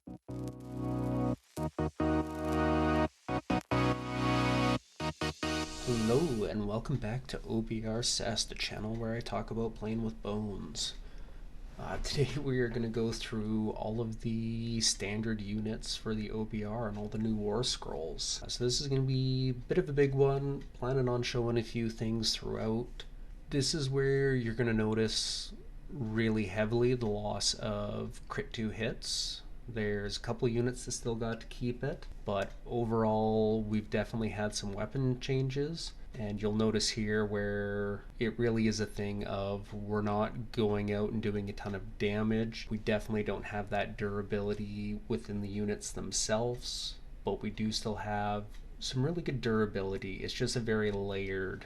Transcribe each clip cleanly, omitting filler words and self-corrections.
Hello and welcome back to OBR SAS, the channel where I talk about playing with bones. Today we are going to go through all of the standard units for the OBR and all the new war scrolls. So this is going to be a bit of a big one, planning on showing a few things throughout. This is where you're going to notice really heavily the loss of crit 2 hits. There's a couple of units that still got to keep it, but overall we've definitely had some weapon changes. And you'll notice here where it really is a thing of we're not going out and doing a ton of damage. We definitely don't have that durability within the units themselves, but we do still have some really good durability. It's just a very layered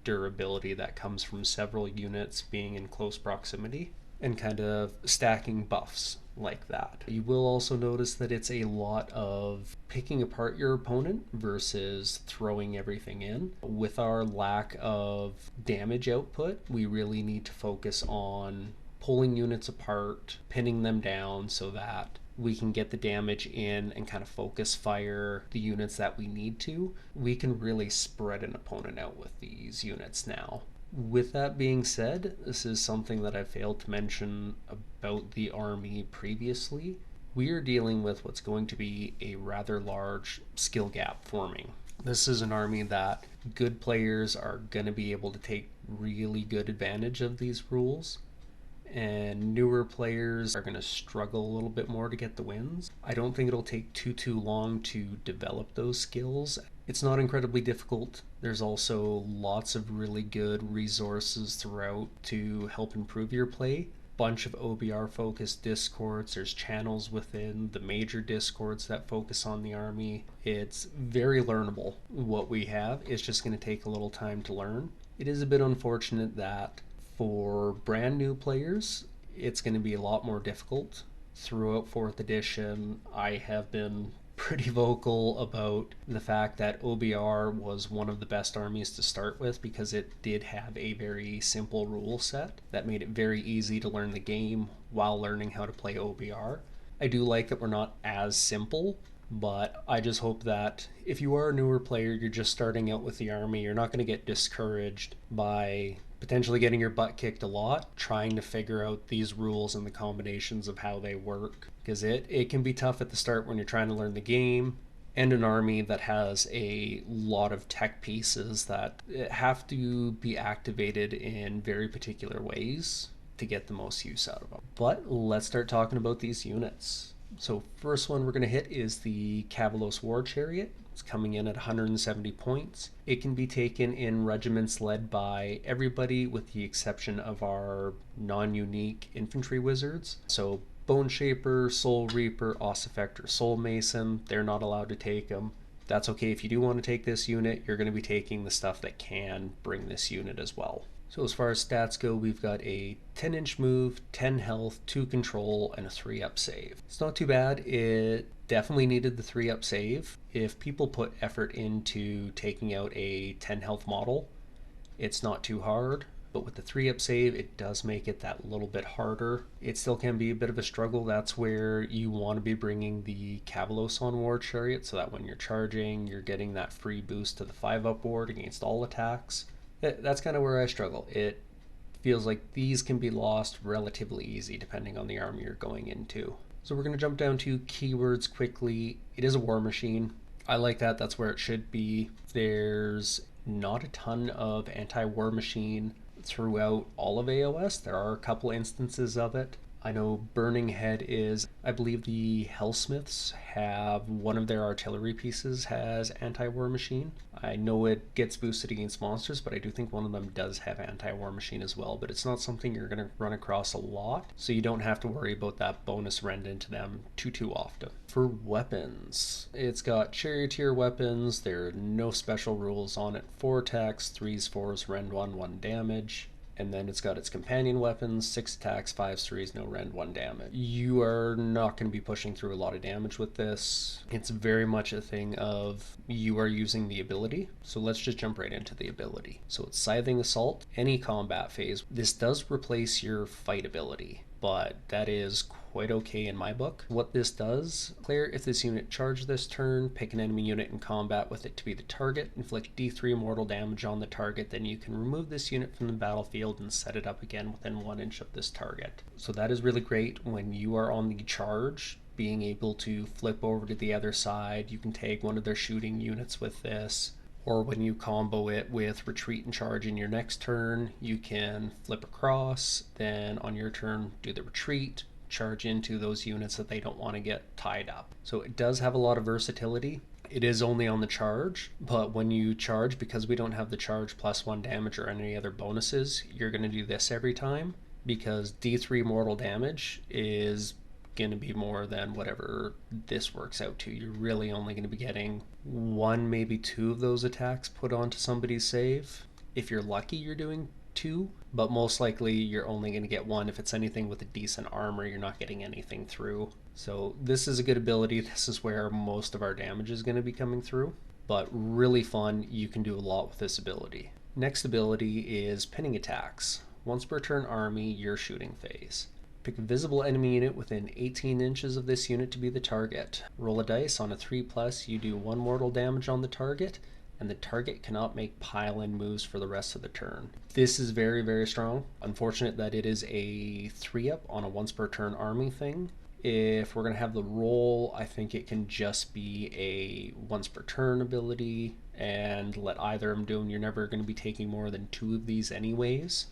durability that comes from several units being in close proximity and kind of stacking buffs like that. You will also notice that it's a lot of picking apart your opponent versus throwing everything in. With our lack of damage output, we really need to focus on pulling units apart, pinning them down so that we can get the damage in and kind of focus fire the units that we need to. We can really spread an opponent out with these units now. With that being said, this is something that I failed to mention about the army previously. We are dealing with what's going to be a rather large skill gap forming. This is an army that good players are going to be able to take really good advantage of these rules, and newer players are going to struggle a little bit more to get the wins. I don't think it'll take too long to develop those skills. It's not incredibly difficult. There's also lots of really good resources throughout to help improve your play. Bunch of OBR focused discords. There's channels within the major discords that focus on the army. It's very learnable what we have. It's just going to take a little time to learn. It is a bit unfortunate that for brand new players, it's going to be a lot more difficult. Throughout 4th edition, I have been pretty vocal about the fact that OBR was one of the best armies to start with because it did have a very simple rule set that made it very easy to learn the game while learning how to play OBR. I do like that we're not as simple, but I just hope that if you are a newer player, you're just starting out with the army, you're not going to get discouraged by potentially getting your butt kicked a lot trying to figure out these rules and the combinations of how they work, because it can be tough at the start when you're trying to learn the game, and an army that has a lot of tech pieces that have to be activated in very particular ways to get the most use out of them. But let's start talking about these units. So first one we're going to hit is the Kavalos War Chariot. It's coming in at 170 points. It can be taken in regiments led by everybody with the exception of our non-unique infantry wizards. So Bone Shaper, Soul Reaper, Ossifector, Soul Mason, they're not allowed to take them. That's okay. If you do want to take this unit, you're going to be taking the stuff that can bring this unit as well. So as far as stats go, we've got a 10-inch move, 10 health, 2 control, and a 3-up save. It's not too bad. It definitely needed the 3-up save. If people put effort into taking out a 10 health model, it's not too hard. But with the 3-up save, it does make it that little bit harder. It still can be a bit of a struggle. That's where you want to be bringing the Kavalos on War Chariot so that when you're charging, you're getting that free boost to the 5-up ward against all attacks. That's kind of where I struggle. It feels like these can be lost relatively easy depending on the army you're going into. So we're going to jump down to keywords quickly. It is a war machine. I like that. That's where it should be. There's not a ton of anti-war machine throughout all of AOS. There are a couple instances of it. I know Burning Head is, I believe the Hellsmiths have one of their artillery pieces has anti-war machine. I know it gets boosted against monsters, but I do think one of them does have anti-war machine as well, but it's not something you're going to run across a lot, so you don't have to worry about that bonus rend into them too often. For weapons, it's got charioteer weapons. There are no special rules on it. 4 attacks, 3s, 4s, rend 1, 1 damage. And then it's got its companion weapons, 6 attacks, 5s, 3s, no rend, 1 damage. You are not going to be pushing through a lot of damage with this. It's very much a thing of you are using the ability. So let's just jump right into the ability. So it's Scything Assault, any combat phase. This does replace your fight ability. but that is quite okay in my book. What this does, player, if this unit charged this turn, pick an enemy unit in combat with it to be the target, inflict D3 mortal damage on the target, then you can remove this unit from the battlefield and set it up again within 1 inch of this target. So that is really great when you are on the charge, being able to flip over to the other side. You can tag one of their shooting units with this, or when you combo it with retreat and charge in your next turn, you can flip across, then on your turn do the retreat, charge into those units that they don't want to get tied up. So it does have a lot of versatility. It is only on the charge, but when you charge, because we don't have the charge +1 damage or any other bonuses, you're going to do this every time, because D3 mortal damage is going to be more than whatever this works out to. You're really only going to be getting 1, maybe 2 of those attacks put onto somebody's save. If you're lucky, you're doing 2, but most likely you're only going to get 1. If it's anything with a decent armor, you're not getting anything through. So this is a good ability. This is where most of our damage is going to be coming through, but really fun. You can do a lot with this ability. Next ability is pinning attacks. Once per turn army, your shooting phase. Pick a visible enemy unit within 18 inches of this unit to be the target. Roll a dice. On a 3+, you do 1 mortal damage on the target, and the target cannot make pile-in moves for the rest of the turn. This is very, very strong. Unfortunate that it is a 3-up on a once per turn army thing. If we're going to have the roll, I think it can just be a once per turn ability, and let either of them do them. You're never going to be taking more than 2 of these anyways.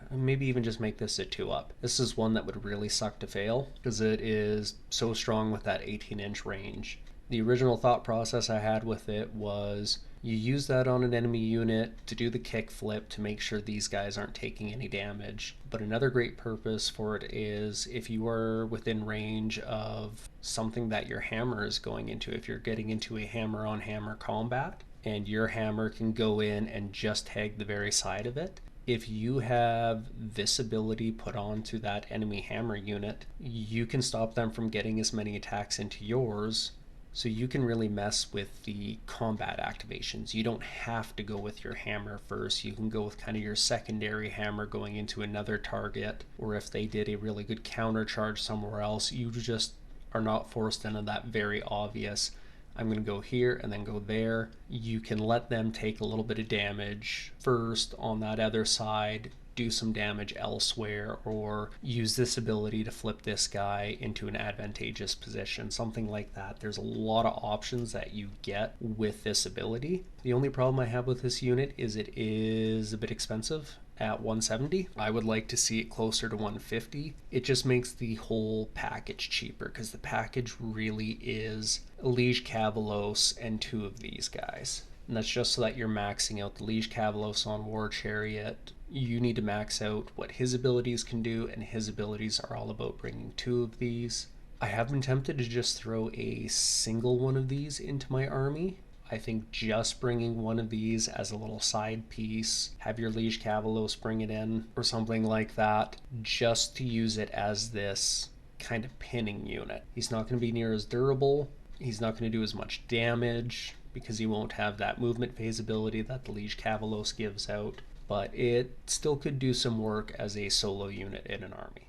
Maybe even just make this a 2-up. This is one that would really suck to fail because it is so strong with that 18-inch range. The original thought process I had with it was you use that on an enemy unit to do the kick flip to make sure these guys aren't taking any damage. But another great purpose for it is if you are within range of something that your hammer is going into. If you're getting into a hammer on hammer combat and your hammer can go in and just tag the very side of it, if you have this ability put onto that enemy hammer unit, you can stop them from getting as many attacks into yours, so you can really mess with the combat activations. You don't have to go with your hammer first. You can go with kind of your secondary hammer going into another target, or if they did a really good counter charge somewhere else, you just are not forced into that very obvious, I'm going to go here and then go there. You can let them take a little bit of damage first on that other side, do some damage elsewhere, or use this ability to flip this guy into an advantageous position, something like that. There's a lot of options that you get with this ability. The only problem I have with this unit is it is a bit expensive at 170. I would like to see it closer to 150. It just makes the whole package cheaper because the package really is Liege Cavalos and 2 of these guys. And that's just so that you're maxing out the Liege Cavalos on War Chariot. You need to max out what his abilities can do, and his abilities are all about bringing 2 of these. I have been tempted to just throw a single one of these into my army. I think just bringing one of these as a little side piece, have your Liege Cavalos bring it in or something like that, just to use it as this kind of pinning unit. He's not going to be near as durable. He's not going to do as much damage because he won't have that movement phase ability that the Liege Cavalos gives out, but it still could do some work as a solo unit in an army.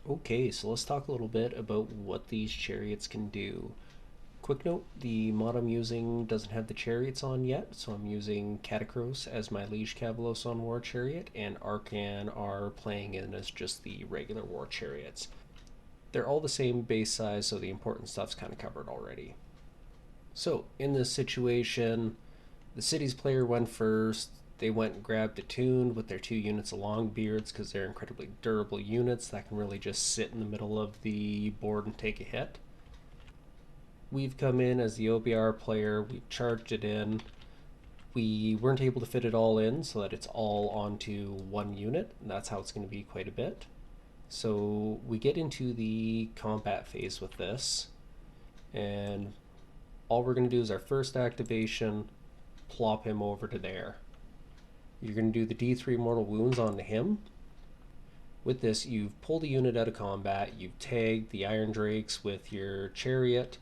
Okay, so let's talk a little bit about what these chariots can do. Quick note, the mod I'm using doesn't have the chariots on yet, so I'm using Catacross as my Liege Cavalos on War Chariot, and Arcan are playing in as just the regular War Chariots. They're all the same base size, so the important stuff's kind of covered already. So, in this situation, the city's player went first. They went and grabbed a tune with their 2 units of Longbeards because they're incredibly durable units that can really just sit in the middle of the board and take a hit. We've come in as the OBR player, we've charged it in. We weren't able to fit it all in so that it's all onto 1 unit, and that's how it's going to be quite a bit. So we get into the combat phase with this, and all we're going to do is our first activation, plop him over to there. You're going to do the D3 mortal wounds onto him. With this, you've pulled a unit out of combat, you've tagged the Iron Drakes with your chariot,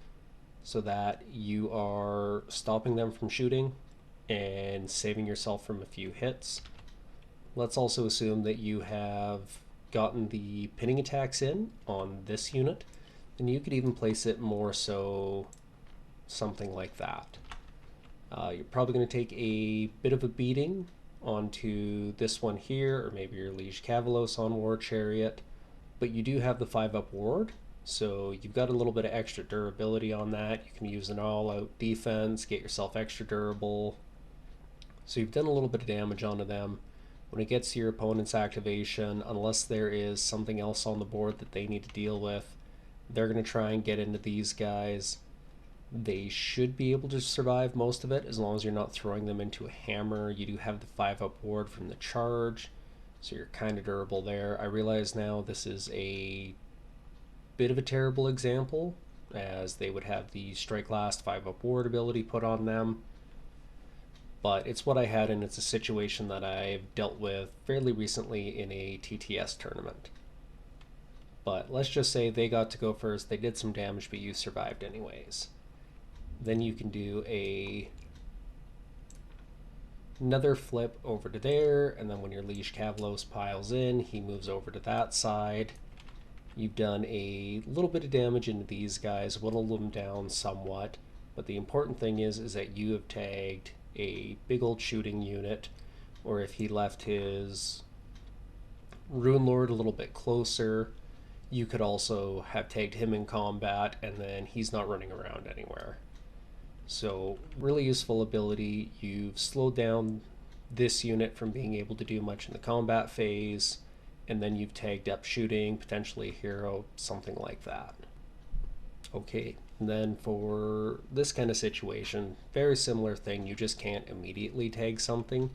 so that you are stopping them from shooting and saving yourself from a few hits. Let's also assume that you have gotten the pinning attacks in on this unit, then you could even place it more so something like that. You're probably going to take a bit of a beating onto this one here, or maybe your Liege Cavalos on War Chariot, but you do have the 5-up ward, so you've got a little bit of extra durability on that. You can use an all-out defense, get yourself extra durable. So you've done a little bit of damage onto them. When it gets to your opponent's activation, unless there is something else on the board that they need to deal with, they're going to try and get into these guys. They should be able to survive most of it as long as you're not throwing them into a hammer. You do have the 5-up ward from the charge, so you're kind of durable there. I realize now this is a bit of a terrible example, as they would have the strike last 5-up ward ability put on them, but it's what I had, and it's a situation that I've dealt with fairly recently in a TTS tournament. But let's just say they got to go first, they did some damage, but you survived anyways. Then you can do another flip over to there, and then when your Liege Cavalos piles in, he moves over to that side. You've done a little bit of damage into these guys, whittled them down somewhat, but the important thing is that you have tagged a big old shooting unit, or if he left his Rune Lord a little bit closer, you could also have tagged him in combat, and then he's not running around anywhere. So really useful ability. You've slowed down this unit from being able to do much in the combat phase, and then you've tagged up shooting, potentially a hero, something like that. Okay, and then for this kind of situation, very similar thing, you just can't immediately tag something.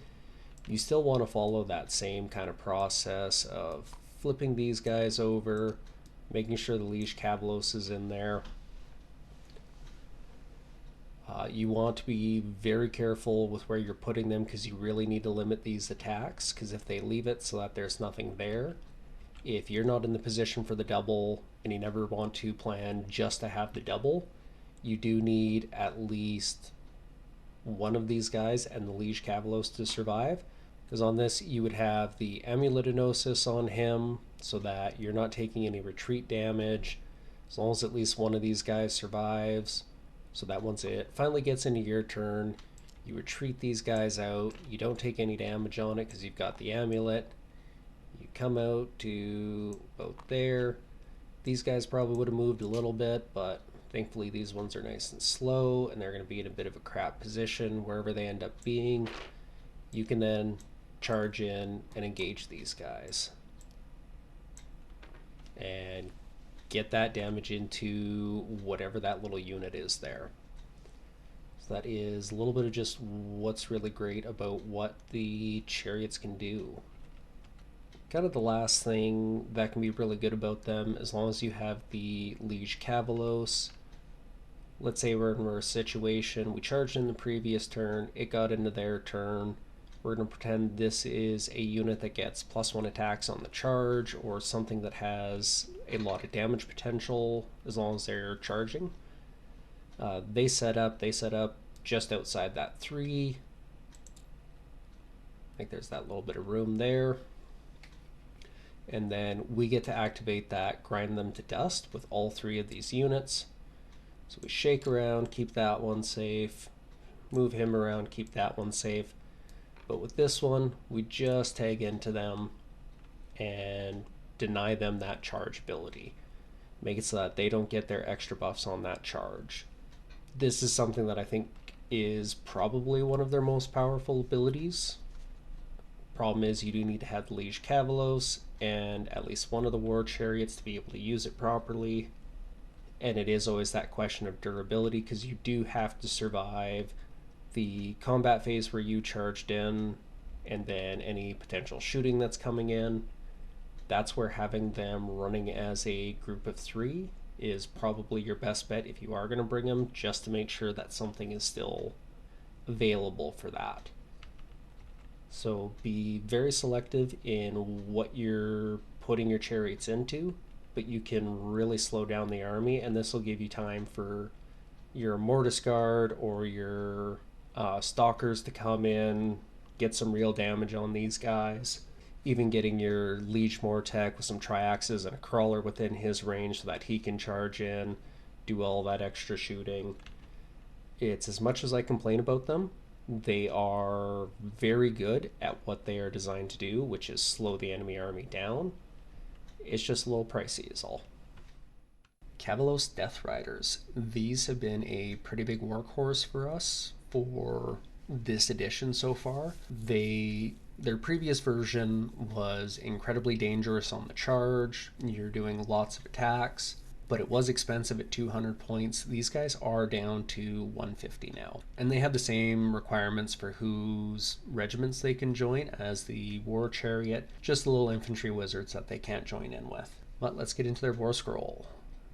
You still want to follow that same kind of process of flipping these guys over, making sure the Liege Cavalos is in there. You want to be very careful with where you're putting them, because you really need to limit these attacks, because if they leave it so that there's nothing there, if you're not in the position for the double and you never want to plan just to have the double, you do need at least one of these guys and the Liege Cavalos to survive, because on this you would have the Amulet of Gnosis on him so that you're not taking any retreat damage, as long as at least one of these guys survives, so that once it finally gets into your turn, you retreat these guys out, you don't take any damage on it because you've got the amulet. You come out to about there. These guys probably would have moved a little bit, but thankfully these ones are nice and slow, and they're going to be in a bit of a crap position wherever they end up being. You can then charge in and engage these guys and get that damage into whatever that little unit is there. So that is a little bit of just what's really great about what the chariots can do. Kind of the last thing that can be really good about them, as long as you have the Liege Cavalos. Let's say we're in a situation, we charged in the previous turn, it got into their turn. We're going to pretend this is a unit that gets +1 attacks on the charge, or something that has a lot of damage potential as long as they're charging. They set up just outside that 3. I think there's that little bit of room there. And then we get to activate that, grind them to dust with all 3 of these units. So we shake around, keep that one safe, move him around, keep that one safe. But with this one, we just tag into them and deny them that charge ability. Make it so that they don't get their extra buffs on that charge. This is something that I think is probably one of their most powerful abilities. Problem is, you do need to have the Liege Cavalos and at least one of the War Chariots to be able to use it properly. And it is always that question of durability, because you do have to survive the combat phase where you charged in, and then any potential shooting that's coming in. That's where having them running as a group of 3 is probably your best bet if you are going to bring them, just to make sure that something is still available for that. So be very selective in what you're putting your chariots into, but you can really slow down the army, and this will give you time for your Mortis Guard or your Stalkers to come in, get some real damage on these guys, even getting your Liege Mortec with some triaxes and a crawler within his range so that he can charge in, do all that extra shooting. It's as much as I complain about them, they are very good at what they are designed to do, which is slow the enemy army down. It's just a little pricey is all. Cavalos Death Riders. These have been a pretty big workhorse for us for this edition so far. Their previous version was incredibly dangerous on the charge. You're doing lots of attacks, but it was expensive at 200 points. These guys are down to 150 now. And they have the same requirements for whose regiments they can join as the War Chariot, just the little infantry wizards that they can't join in with. But let's get into their War Scroll.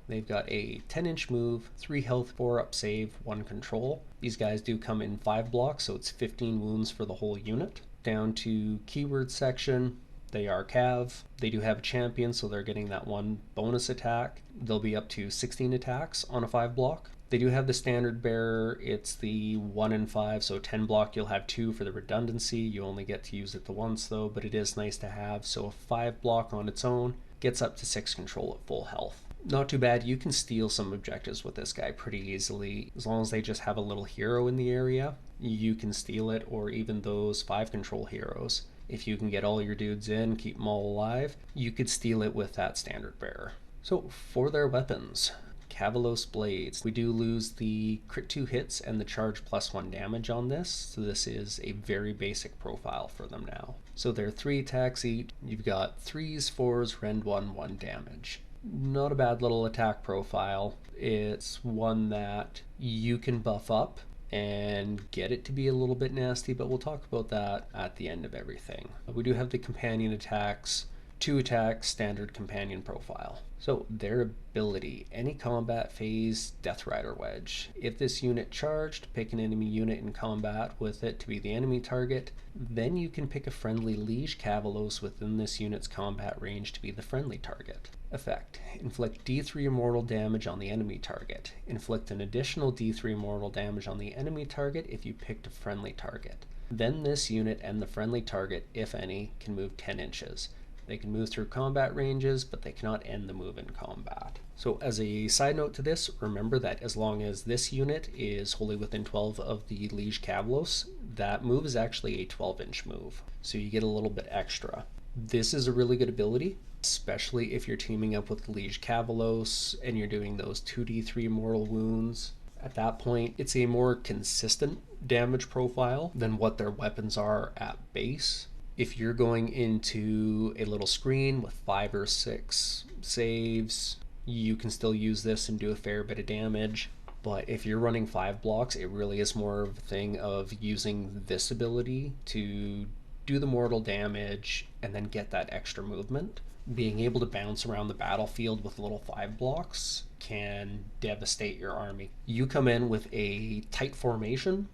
They've got a 10-inch move, 3 health, 4 up save, 1 control. These guys do come in 5 blocks, so it's 15 wounds for the whole unit. Down to keyword section, they are Cav. They do have a champion, so they're getting that 1 bonus attack. They'll be up to 16 attacks on a 5 block. They do have the standard bearer. It's the 1 and 5, so 10 block you'll have 2 for the redundancy. You only get to use it the once though, but it is nice to have. So a 5 block on its own gets up to 6 control at full health. Not too bad. You can steal some objectives with this guy pretty easily. As long as they just have a little hero in the area, you can steal it, or even those 5 control heroes. If you can get all your dudes in, keep them all alive, you could steal it with that standard bearer. So for their weapons, Cavalos Blades. We do lose the crit 2 hits and the charge +1 damage on this, so this is a very basic profile for them now. So they're 3 attacks each. You've got 3s, 4s, rend 1, 1 damage. Not a bad little attack profile. It's one that you can buff up and get it to be a little bit nasty, but we'll talk about that at the end of everything. We do have the companion attacks, 2 attacks, standard companion profile. So their ability, any combat phase Death Rider Wedge. If this unit charged, pick an enemy unit in combat with it to be the enemy target, then you can pick a friendly Liege Cavalos within this unit's combat range to be the friendly target. Effect: inflict D3 mortal damage on the enemy target. Inflict an additional D3 mortal damage on the enemy target if you picked a friendly target. Then this unit and the friendly target, if any, can move 10 inches. They can move through combat ranges, but they cannot end the move in combat. So as a side note to this, remember that as long as this unit is wholly within 12 of the Liege Cavalos, that move is actually a 12-inch move. So you get a little bit extra. This is a really good ability, especially if you're teaming up with Liege Cavalos and you're doing those 2d3 mortal wounds. At that point, it's a more consistent damage profile than what their weapons are at base. If you're going into a little screen with 5 or 6 saves, you can still use this and do a fair bit of damage. But if you're running 5 blocks, it really is more of a thing of using this ability to do the mortal damage and then get that extra movement. Being able to bounce around the battlefield with little 5 blocks can devastate your army. You come in with a tight formation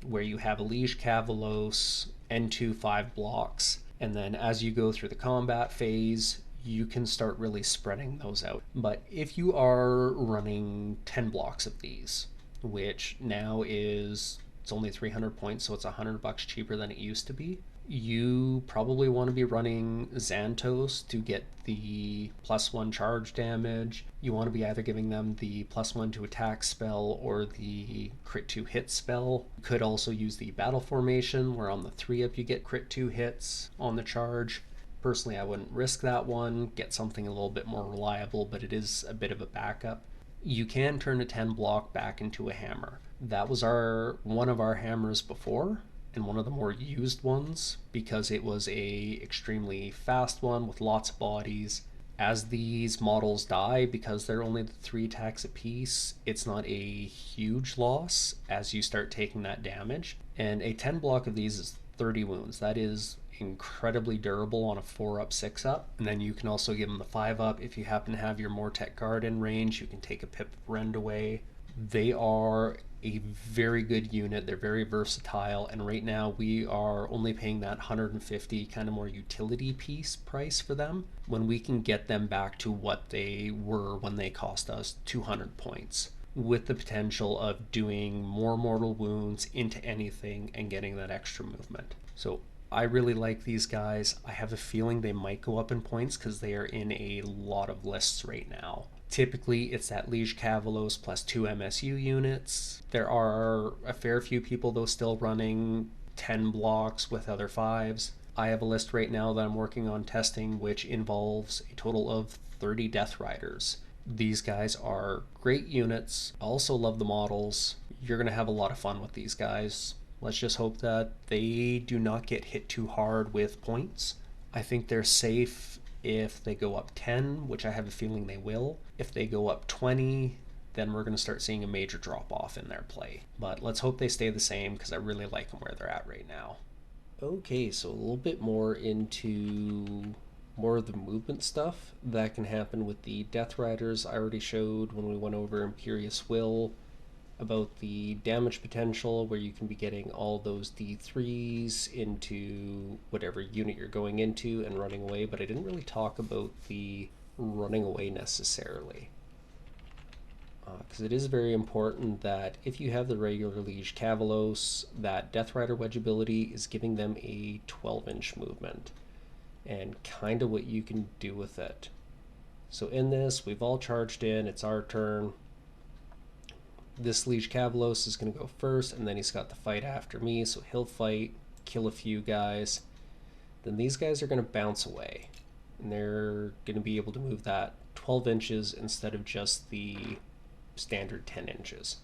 where you have a Liege Cavalos and 2 5 blocks, and then as you go through the combat phase, you can start really spreading those out. But if you are running 10 blocks of these, which now it's only 300 points, so it's $100 cheaper than it used to be, you probably want to be running Xantos to get the +1 charge damage. You want to be either giving them the +1 to attack spell or the crit 2 hit spell. You could also use the battle formation where on the 3-up you get crit 2 hits on the charge. Personally, I wouldn't risk that one. Get something a little bit more reliable, but it is a bit of a backup. You can turn a 10 block back into a hammer. That was one of our hammers before, and one of the more used ones because it was a extremely fast one with lots of bodies. As these models die, because they're only 3 attacks apiece, it's not a huge loss as you start taking that damage. And a 10 block of these is 30 wounds. That is incredibly durable on a 4-up, 6-up. And then you can also give them the 5-up. If you happen to have your Mortec Guard in range, you can take a Pip Rend away. They are a very good unit. They're very versatile, and right now we are only paying that 150 kind of more utility piece price for them when we can get them back to what they were when they cost us 200 points, with the potential of doing more mortal wounds into anything and getting that extra movement. So I really like these guys. I have a feeling they might go up in points because they are in a lot of lists right now. Typically, it's that Liege Cavalos plus 2 MSU units. There are a fair few people, though, still running 10 blocks with other 5s. I have a list right now that I'm working on testing, which involves a total of 30 Death Riders. These guys are great units. I also love the models. You're going to have a lot of fun with these guys. Let's just hope that they do not get hit too hard with points. I think they're safe if they go up 10, which I have a feeling they will. If they go up 20, then we're going to start seeing a major drop off in their play. But let's hope they stay the same because I really like them where they're at right now. Okay, so a little bit more into more of the movement stuff that can happen with the Death Riders. I already showed when we went over Imperious Will about the damage potential, where you can be getting all those D3s into whatever unit you're going into and running away, but I didn't really talk about the running away necessarily. Because it is very important that if you have the regular Liege Cavalos, that Death Rider wedge ability is giving them a 12-inch movement, and kind of what you can do with it. So in this, we've all charged in, it's our turn. This Liege Cavalos is going to go first, and then he's got the fight after me, so he'll fight, kill a few guys. Then these guys are going to bounce away, and they're going to be able to move that 12 inches instead of just the standard 10 inches,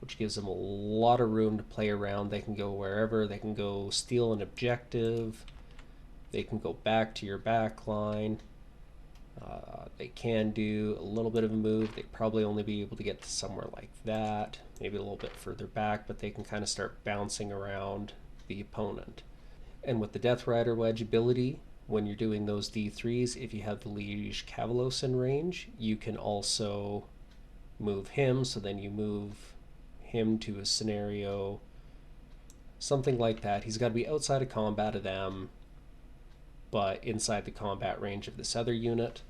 which gives them a lot of room to play around. They can go wherever. They can go steal an objective. They can go back to your back line. They can do a little bit of a move. They'd probably only be able to get to somewhere like that, maybe a little bit further back, but they can kind of start bouncing around the opponent. And with the Death Rider wedge ability, when you're doing those D3s, if you have the Liege Cavalos in range, you can also move him, so then you move him to a scenario, something like that. He's got to be outside of combat of them, but inside the combat range of this other unit.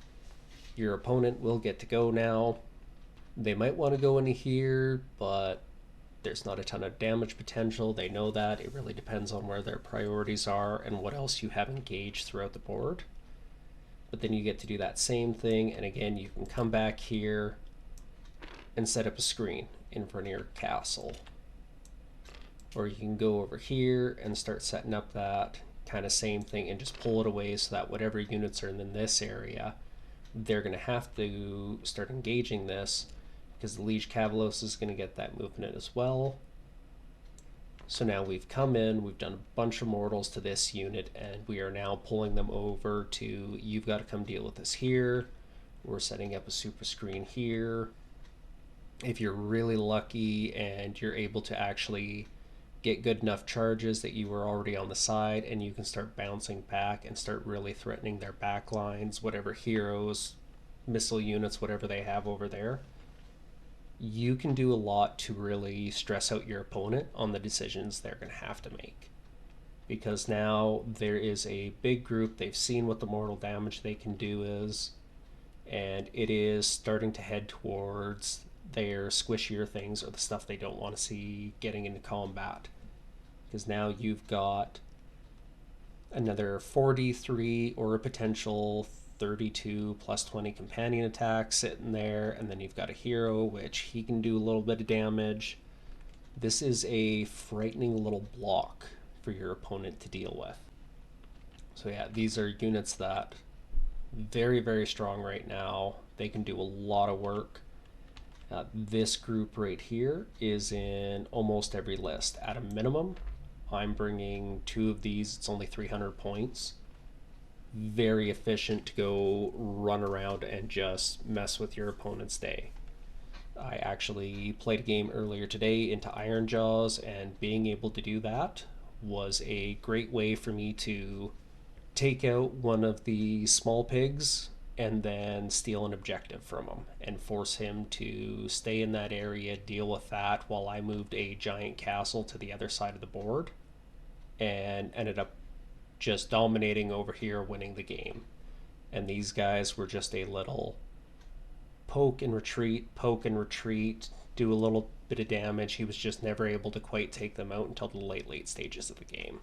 Your opponent will get to go now. They might want to go into here, but there's not a ton of damage potential. They know that. It really depends on where their priorities are and what else you have engaged throughout the board. But then you get to do that same thing, and again, you can come back here and set up a screen in front of your castle. Or you can go over here and start setting up that kind of same thing and just pull it away so that whatever units are in this area, they're going to have to start engaging this, because the Liege Cavalos is going to get that movement as well. So now we've come in, we've done a bunch of mortals to this unit, and we are now pulling them over to, you've got to come deal with this here. We're setting up a super screen here. If you're really lucky and you're able to actually get good enough charges that you were already on the side, and you can start bouncing back and start really threatening their back lines, whatever heroes, missile units, whatever they have over there, you can do a lot to really stress out your opponent on the decisions they're going to have to make. Because now there is a big group, they've seen what the mortal damage they can do is, and it is starting to head towards their squishier things, or the stuff they don't want to see getting into combat. Because now you've got another 43 or a potential 32 plus 20 companion attack sitting there, and then you've got a hero which he can do a little bit of damage. This is a frightening little block for your opponent to deal with. So yeah, these are units that very, very strong right now. They can do a lot of work. This group right here is in almost every list. At a minimum, I'm bringing 2 of these. It's only 300 points. Very efficient to go run around and just mess with your opponent's day. I actually played a game earlier today into Iron Jaws, and being able to do that was a great way for me to take out one of the small pigs and then steal an objective from him and force him to stay in that area, deal with that, while I moved a giant castle to the other side of the board and ended up just dominating over here, winning the game. And these guys were just a little poke and retreat, do a little bit of damage. He was just never able to quite take them out until the late stages of the game.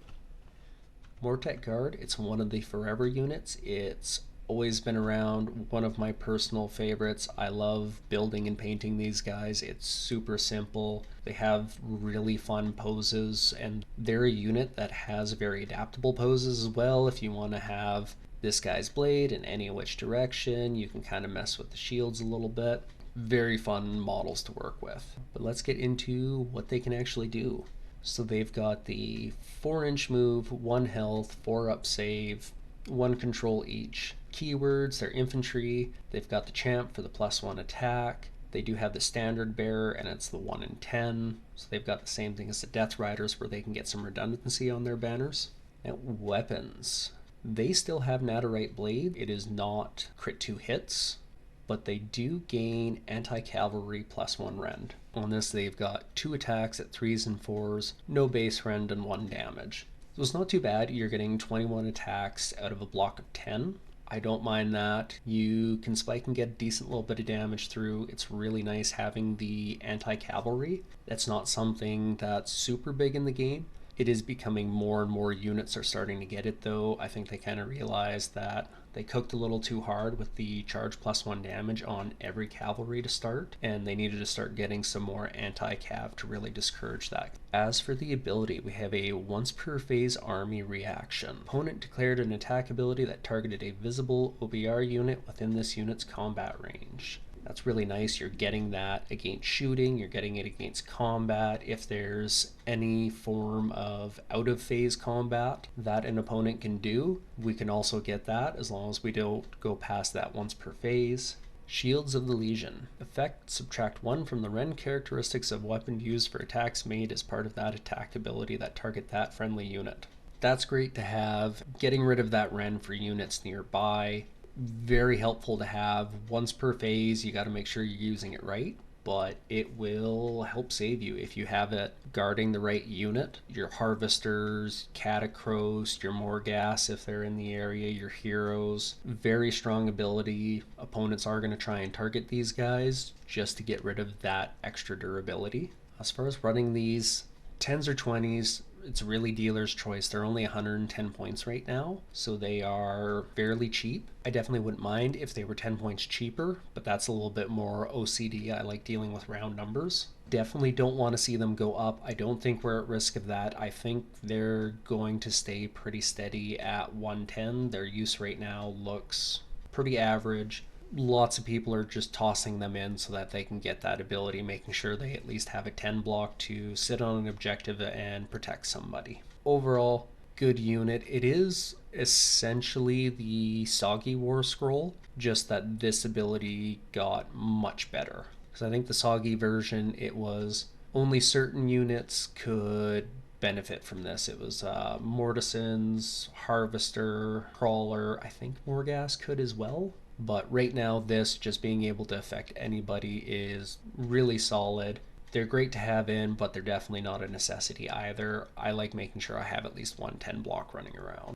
Mortek Guard, it's one of the forever units. It's always been around, one of my personal favorites. I love building and painting these guys. It's super simple. They have really fun poses, and they're a unit that has very adaptable poses as well. If you want to have this guy's blade in any which direction, you can kind of mess with the shields a little bit. Very fun models to work with. But let's get into what they can actually do. So they've got the 4-inch move, 1 health, 4 up save, 1 control each. Keywords, they're infantry. They've got the champ for the +1 attack. They do have the standard bearer, and it's the 1 in 10. So they've got the same thing as the Death Riders, where they can get some redundancy on their banners. And weapons. They still have Nadirite Blade. It is not crit 2 hits, but they do gain anti-cavalry +1 rend. On this, they've got 2 attacks at 3s and 4s, no base rend, and 1 damage. So it's not too bad. You're getting 21 attacks out of a block of 10. I don't mind that. You can spike and get a decent little bit of damage through. It's really nice having the anti-cavalry. That's not something that's super big in the game. It is becoming more and more units are starting to get it, though. I think they kind of realized that they cooked a little too hard with the charge +1 damage on every cavalry to start, and they needed to start getting some more anti-cav to really discourage that. As for the ability, we have a once per phase army reaction. Opponent declared an attack ability that targeted a visible OBR unit within this unit's combat range. That's really nice. You're getting that against shooting, you're getting it against combat. If there's any form of out of phase combat that an opponent can do, we can also get that as long as we don't go past that once per phase. Shields of the Legion. Effect, subtract 1 from the rend characteristics of weapon used for attacks made as part of that attack ability that target that friendly unit. That's great to have. Getting rid of that rend for units nearby. Very helpful to have. Once per phase, you got to make sure you're using it right, but it will help save you if you have it guarding the right unit. Your harvesters, Catacross, your Morghast if they're in the area, your heroes. Very strong ability. Opponents are going to try and target these guys just to get rid of that extra durability. As far as running these 10s or 20s, it's really dealer's choice. They're only 110 points right now, so they are fairly cheap. I definitely wouldn't mind if they were 10 points cheaper, but that's a little bit more OCD. I like dealing with round numbers. Definitely don't want to see them go up. I don't think we're at risk of that. I think they're going to stay pretty steady at 110. Their use right now looks pretty average. Lots of people are just tossing them in so that they can get that ability, making sure they at least have a 10 block to sit on an objective and protect somebody. Overall, good unit. It is essentially the Soggy Warscroll, just that this ability got much better. Because I think the Soggy version, it was only certain units could benefit from this. It was Mortisans, Harvester, Crawler, I think Morghast could as well. But right now, this just being able to affect anybody is really solid. They're great to have in, but they're definitely not a necessity either. I like making sure I have at least 110 block running around.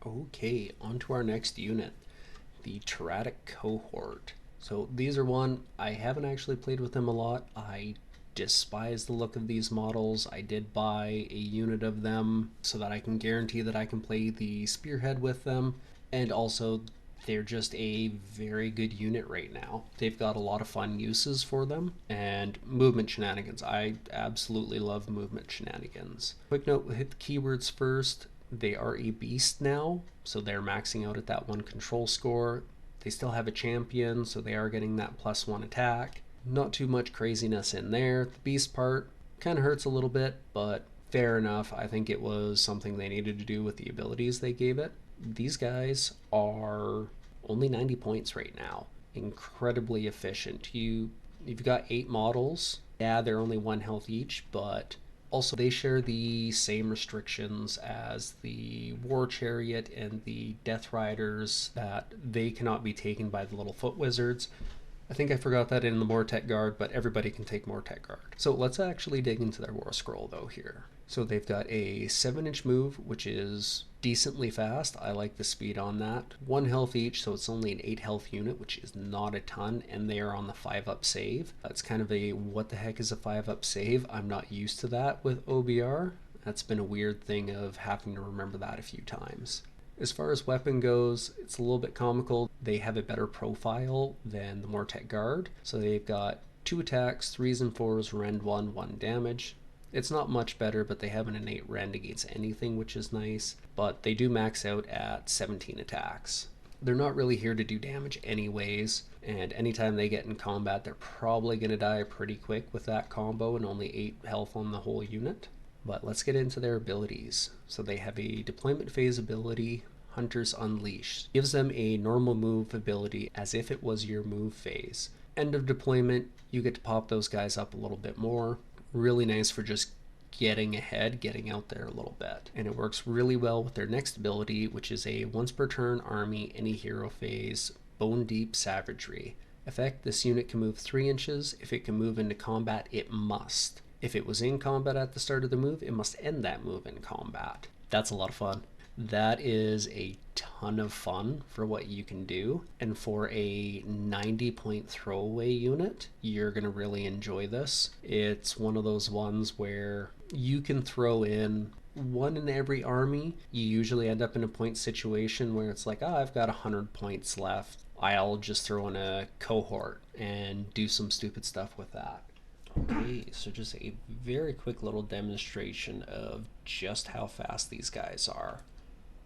Okay, on to our next unit, the Tyrannic Cohort. So these are one, I haven't actually played with them a lot. I despise the look of these models. I did buy a unit of them so that I can guarantee that I can play the Spearhead with them, and also they're just a very good unit right now. They've got a lot of fun uses for them, and movement shenanigans. I absolutely love movement shenanigans. Quick note, we'll hit the keywords first. They are a beast now, so they're maxing out at that 1 control score. They still have a champion, so they are getting that +1 attack. Not too much craziness in there. The beast part kind of hurts a little bit, but fair enough. I think it was something they needed to do with the abilities they gave it. These guys are only 90 points right now. Incredibly efficient. You've got 8 models. Yeah, they're only 1 health each, but also they share the same restrictions as the War Chariot and the Death Riders, that they cannot be taken by the little foot wizards. I think I forgot that in the Mortek Guard, but everybody can take Mortek Guard. So let's actually dig into their War Scroll though here. So they've got a 7-inch move, which is decently fast. I like the speed on that. 1 health each, so it's only an 8 health unit, which is not a ton, and they are on the 5-up save. That's kind of a what the heck is a 5-up save? I'm not used to that with OBR. That's been a weird thing of having to remember that a few times. As far as weapon goes, it's a little bit comical. They have a better profile than the Mortek Guard. So they've got 2 attacks, 3s and 4s, rend 1, 1 damage. It's not much better, but they have an innate rend against anything, which is nice. But they do max out at 17 attacks. They're not really here to do damage anyways, and anytime they get in combat, they're probably going to die pretty quick with that combo and only 8 health on the whole unit. But let's get into their abilities. So they have a deployment phase ability, Hunter's Unleashed. Gives them a normal move ability as if it was your move phase. End of deployment, you get to pop those guys up a little bit more. Really nice for just getting ahead, getting out there a little bit. And it works really well with their next ability, which is a once per turn army, any hero phase, Bone Deep Savagery. Effect, this unit can move 3 inches. If it can move into combat, it must. If it was in combat at the start of the move, it must end that move in combat. That's a lot of fun. That is a ton of fun for what you can do. And for a 90-point throwaway unit, you're going to really enjoy this. It's one of those ones where you can throw in 1 in every army. You usually end up in a point situation where it's like, I've got 100 points left. I'll just throw in a cohort and do some stupid stuff with that. Okay, so just a very quick little demonstration of just how fast these guys are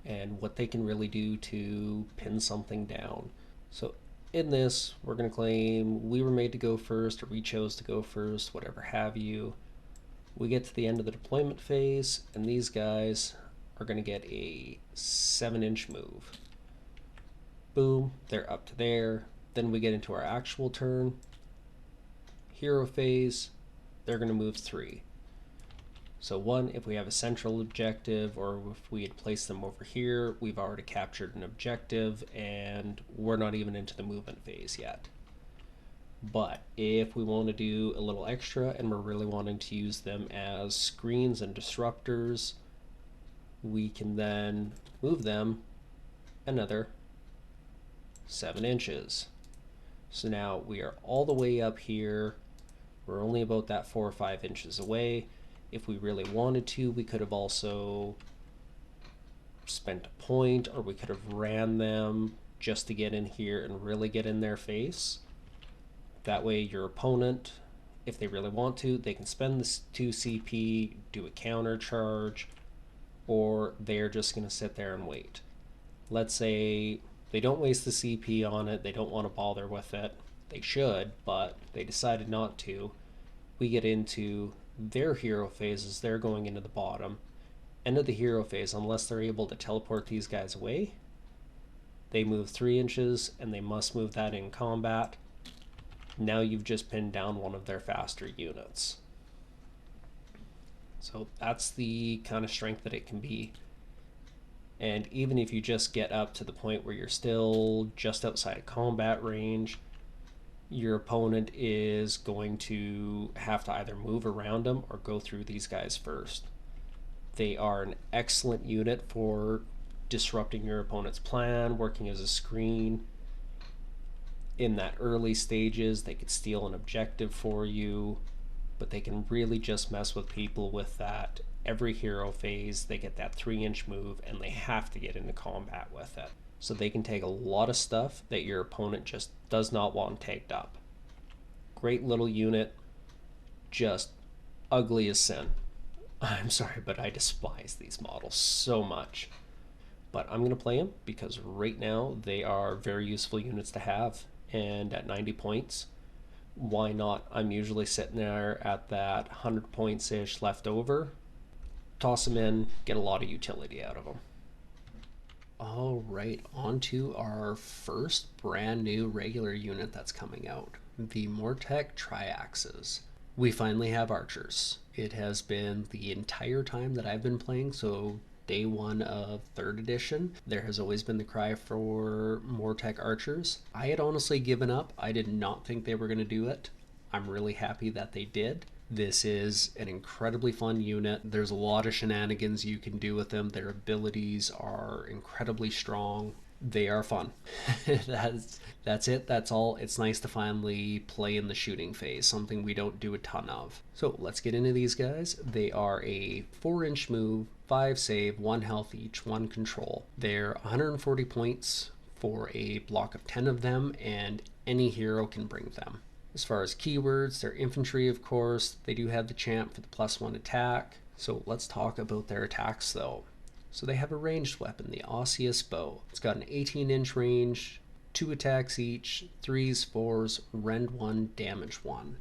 and what they can really do to pin something down. So in this, we're going to claim we were made to go first, or we chose to go first, whatever have you. We get to the end of the deployment phase, and these guys are going to get a 7-inch move. Boom, they're up to there. Then we get into our actual turn. Hero phase, they're going to move 3. So 1, if we have a central objective, or if we had placed them over here, we've already captured an objective and we're not even into the movement phase yet. But if we want to do a little extra and we're really wanting to use them as screens and disruptors, we can then move them another 7 inches. So now we are all the way up here. We're only about that 4 or 5 inches away. If we really wanted to, we could have also spent a point, or we could have ran them just to get in here and really get in their face. That way your opponent, if they really want to, they can spend this 2 CP, do a counter charge, or they're just going to sit there and wait. Let's say they don't waste the CP on it, they don't want to bother with it. They should, but they decided not to. We get into their hero phases. They're going into the bottom. End of the hero phase, unless they're able to teleport these guys away, they move 3 inches, and they must move that in combat. Now you've just pinned down one of their faster units. So that's the kind of strength that it can be. And even if you just get up to the point where you're still just outside of combat range, your opponent is going to have to either move around them or go through these guys first. They are an excellent unit for disrupting your opponent's plan, working as a screen. In that early stages, they could steal an objective for you, but they can really just mess with people with that. Every hero phase, they get that 3-inch move, and they have to get into combat with it. So they can take a lot of stuff that your opponent just does not want tagged up. Great little unit, just ugly as sin. I'm sorry, but I despise these models so much. But I'm going to play them because right now they are very useful units to have. And at 90 points, why not? I'm usually sitting there at that 100 points-ish left over. Toss them in, get a lot of utility out of them. All right, on to our first brand new regular unit that's coming out, the Mortek Triaxes. We finally have archers. It has been the entire time that I've been playing, so day 1 of 3rd edition, there has always been the cry for Mortek archers. I had honestly given up. I did not think they were going to do it. I'm really happy that they did. This is an incredibly fun unit. There's a lot of shenanigans you can do with them. Their abilities are incredibly strong. They are fun. That's it. That's all. It's nice to finally play in the shooting phase, something we don't do a ton of. So let's get into these guys. They are a 4-inch move, 5 save, 1 health each, 1 control. They're 140 points for a block of 10 of them, and any hero can bring them. As far as keywords, they're infantry, of course. They do have the champ for the +1 attack. So let's talk about their attacks though. So they have a ranged weapon, the Osseous Bow. It's got an 18-inch range, 2 attacks each, 3s, 4s, rend 1, damage 1.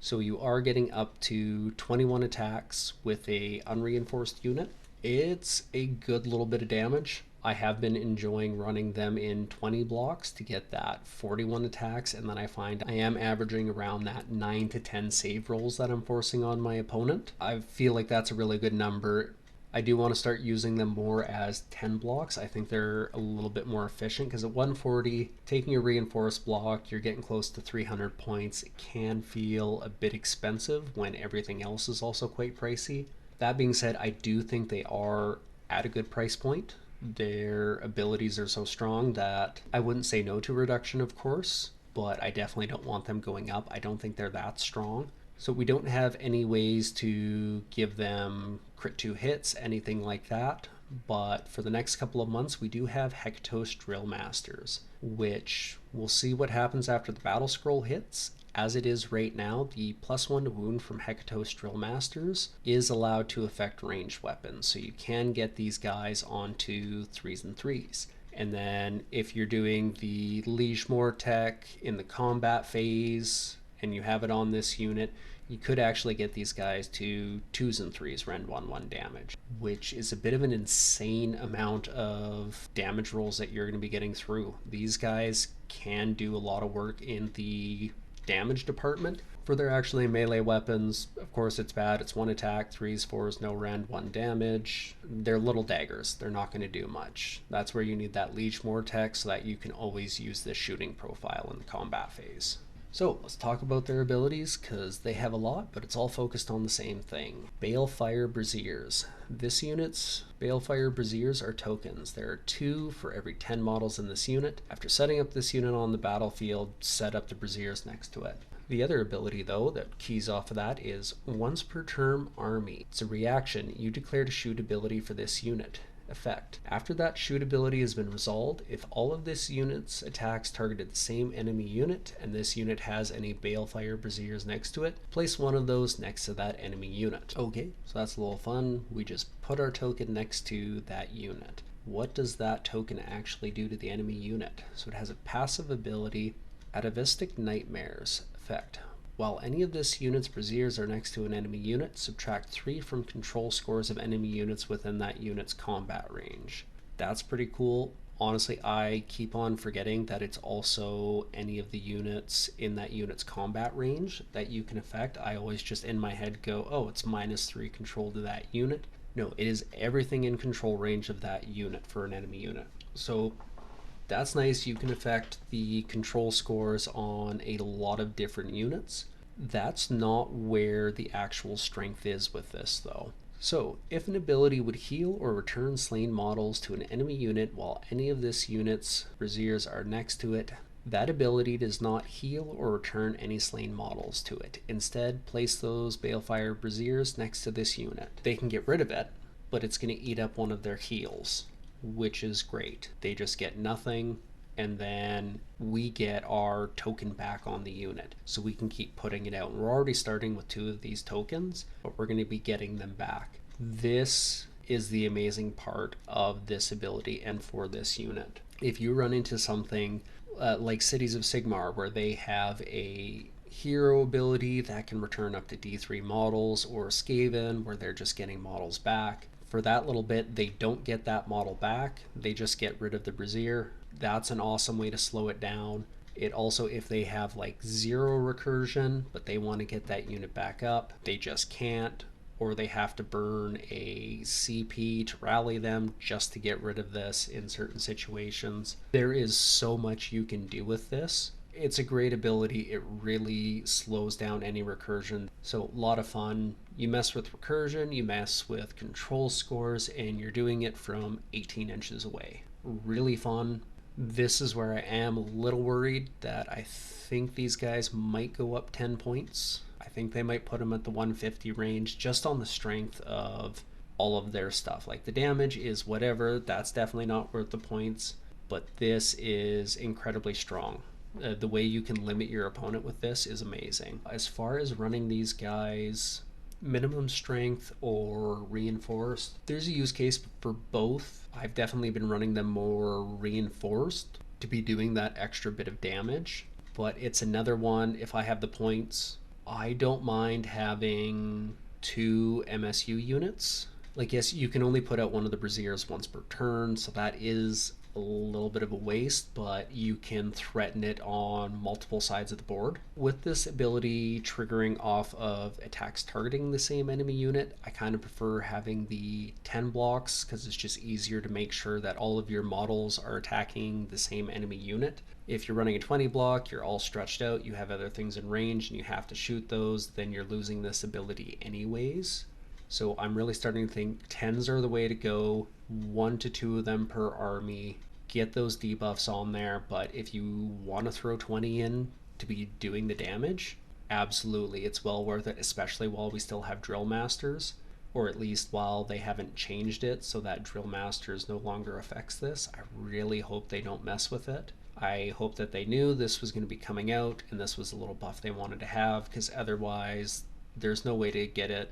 So you are getting up to 21 attacks with a unreinforced unit. It's a good little bit of damage. I have been enjoying running them in 20 blocks to get that 41 attacks, and then I find I am averaging around that 9 to 10 save rolls that I'm forcing on my opponent. I feel like that's a really good number. I do want to start using them more as 10 blocks. I think they're a little bit more efficient because at 140, taking a reinforced block, you're getting close to 300 points. It can feel a bit expensive when everything else is also quite pricey. That being said, I do think they are at a good price point. Their abilities are so strong that I wouldn't say no to reduction, of course, but I definitely don't want them going up. I don't think they're that strong. So we don't have any ways to give them crit 2 hits, anything like that. But for the next couple of months, we do have Hekatos Drill Masters, which we'll see what happens after the battle scroll hits. As it is right now, the +1 to wound from Hekatos Drill Masters is allowed to affect ranged weapons. So you can get these guys onto 3s and 3s. And then if you're doing the Liege Mortec in the combat phase, and you have it on this unit, you could actually get these guys to 2s and 3s, rend 1/1 damage, which is a bit of an insane amount of damage rolls that you're going to be getting through. These guys can do a lot of work in the damage department. For their actually melee weapons, of course it's bad. It's 1 attack, 3s, 4s, no rend, 1 damage. They're little daggers. They're not going to do much. That's where you need that Liege Mortec so that you can always use this shooting profile in the combat phase. So let's talk about their abilities, because they have a lot, but it's all focused on the same thing. Balefire Braziers. This unit's Balefire Braziers are tokens. There are 2 for every 10 models in this unit. After setting up this unit on the battlefield, set up the Braziers next to it. The other ability, though, that keys off of that is once per turn army. It's a reaction. You declared a shoot ability for this unit. Effect. After that shoot ability has been resolved, if all of this unit's attacks targeted the same enemy unit and this unit has any Balefire Braziers next to it, place one of those next to that enemy unit. Okay, so that's a little fun. We just put our token next to that unit. What does that token actually do to the enemy unit? So it has a passive ability, Atavistic Nightmares. Effect. While any of this unit's braziers are next to an enemy unit, subtract 3 from control scores of enemy units within that unit's combat range. That's pretty cool. Honestly, I keep on forgetting that it's also any of the units in that unit's combat range that you can affect. I always just in my head go, oh, it's -3 control to that unit. No, it is everything in control range of that unit for an enemy unit. So that's nice. You can affect the control scores on a lot of different units. That's not where the actual strength is with this though. So if an ability would heal or return slain models to an enemy unit while any of this unit's braziers are next to it, that ability does not heal or return any slain models to it. Instead, place those Balefire Braziers next to this unit. They can get rid of it, but it's going to eat up one of their heals, which is great. They just get nothing, and then we get our token back on the unit. So we can keep putting it out. And we're already starting with 2 of these tokens, but we're going to be getting them back. This is the amazing part of this ability and for this unit. If you run into something like Cities of Sigmar, where they have a hero ability that can return up to D3 models, or Skaven, where they're just getting models back, for that little bit, they don't get that model back. They just get rid of the brazier. That's an awesome way to slow it down. It also, if they have like 0 recursion, but they want to get that unit back up, they just can't, or they have to burn a CP to rally them just to get rid of this in certain situations. There is so much you can do with this. It's a great ability. It really slows down any recursion. So a lot of fun. You mess with recursion, you mess with control scores, and you're doing it from 18 inches away. Really fun. This is where I am a little worried that I think these guys might go up 10 points. I think they might put them at the 150 range just on the strength of all of their stuff. Like the damage is whatever, that's definitely not worth the points, but this is incredibly strong. The way you can limit your opponent with this is amazing. As far as running these guys minimum strength or reinforced, there's a use case for both. I've definitely been running them more reinforced to be doing that extra bit of damage, but it's another one. If I have the points, I don't mind having 2 MSU units. Like, yes, you can only put out one of the braziers once per turn, so that is a little bit of a waste, but you can threaten it on multiple sides of the board. With this ability triggering off of attacks targeting the same enemy unit, I kind of prefer having the 10 blocks because it's just easier to make sure that all of your models are attacking the same enemy unit. If you're running a 20 block, you're all stretched out, you have other things in range, and you have to shoot those, then you're losing this ability anyways. So I'm really starting to think 10s are the way to go. 1 to 2 of them per army. Get those debuffs on there, but if you want to throw 20 in to be doing the damage, absolutely, it's well worth it, especially while we still have Drill Masters, or at least while they haven't changed it so that Drill Masters no longer affects this. I really hope they don't mess with it. I hope that they knew this was going to be coming out and this was a little buff they wanted to have, because otherwise there's no way to get it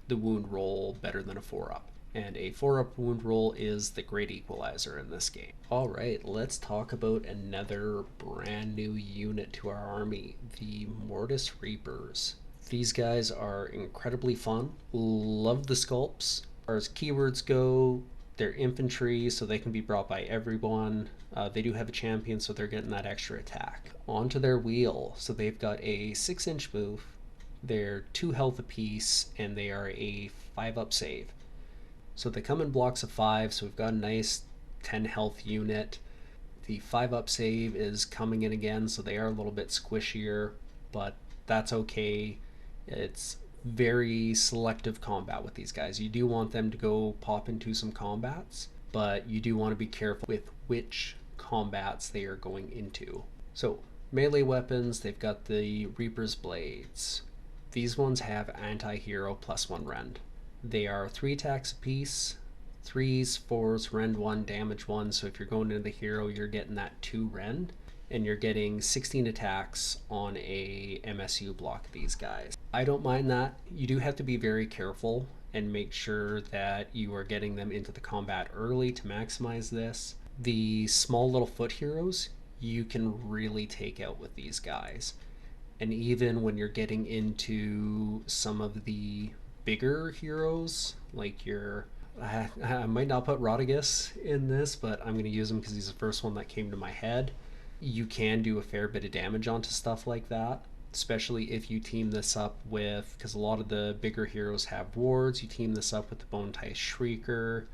the wound roll better than a 4-up. And a 4-up wound roll is the great equalizer in this game. Alright, let's talk about another brand new unit to our army, the Mortis Reapers. These guys are incredibly fun. Love the sculpts. As far as keywords go, they're infantry, so they can be brought by everyone. They do have a champion, so they're getting that extra attack. Onto their wheel, so they've got a 6-inch move, they're 2 health apiece, and they are a 5-up save. So they come in blocks of 5, so we've got a nice 10 health unit. The 5-up save is coming in again, so they are a little bit squishier, but that's okay. It's very selective combat with these guys. You do want them to go pop into some combats, but you do want to be careful with which combats they are going into. So melee weapons, they've got the Reaper's Blades. These ones have anti-hero +1 rend. They are 3 attacks apiece, 3s, 4s, rend 1, damage 1, so if you're going into the hero, you're getting that 2 rend, and you're getting 16 attacks on a MSU block of these guys. I don't mind that. You do have to be very careful and make sure that you are getting them into the combat early to maximize this. The small little foot heroes, you can really take out with these guys. And even when you're getting into some of the bigger heroes, like your... I might not put Rodigus in this, but I'm going to use him because he's the first one that came to my head. You can do a fair bit of damage onto stuff like that, especially if you team this up with... because a lot of the bigger heroes have wards. You team this up with the Bone-Tie Shrieker.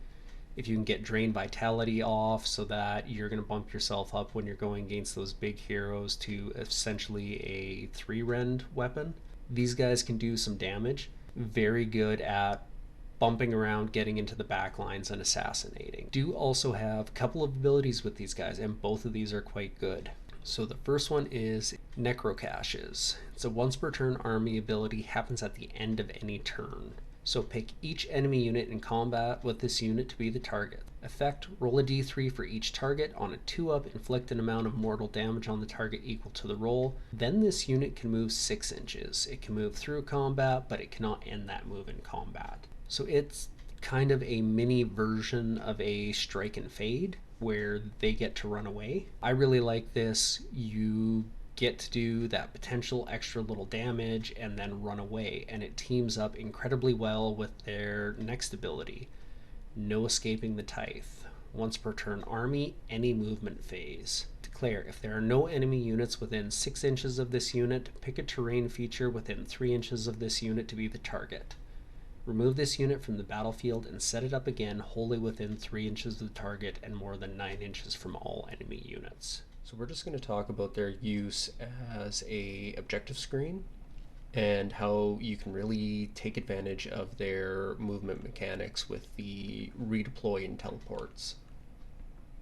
If you can get Drain Vitality off so that you're going to bump yourself up when you're going against those big heroes to essentially a 3-rend weapon. These guys can do some damage. Very good at bumping around, getting into the back lines, and assassinating. Do also have a couple of abilities with these guys, and both of these are quite good. So the first one is Necrocaches. It's a once per turn army ability, happens at the end of any turn. So pick each enemy unit in combat with this unit to be the target. Effect, roll a d3 for each target. On a 2-up, inflict an amount of mortal damage on the target equal to the roll. Then this unit can move 6 inches. It can move through combat, but it cannot end that move in combat. So it's kind of a mini version of a strike and fade, where they get to run away. I really like this. You get to do that potential extra little damage and then run away, and it teams up incredibly well with their next ability, No Escaping the Tithe. Once per turn army, any movement phase. Declare, if there are no enemy units within 6 inches of this unit, pick a terrain feature within 3 inches of this unit to be the target. Remove this unit from the battlefield and set it up again wholly within 3 inches of the target and more than 9 inches from all enemy units. So we're just going to talk about their use as a objective screen and how you can really take advantage of their movement mechanics with the redeploy and teleports.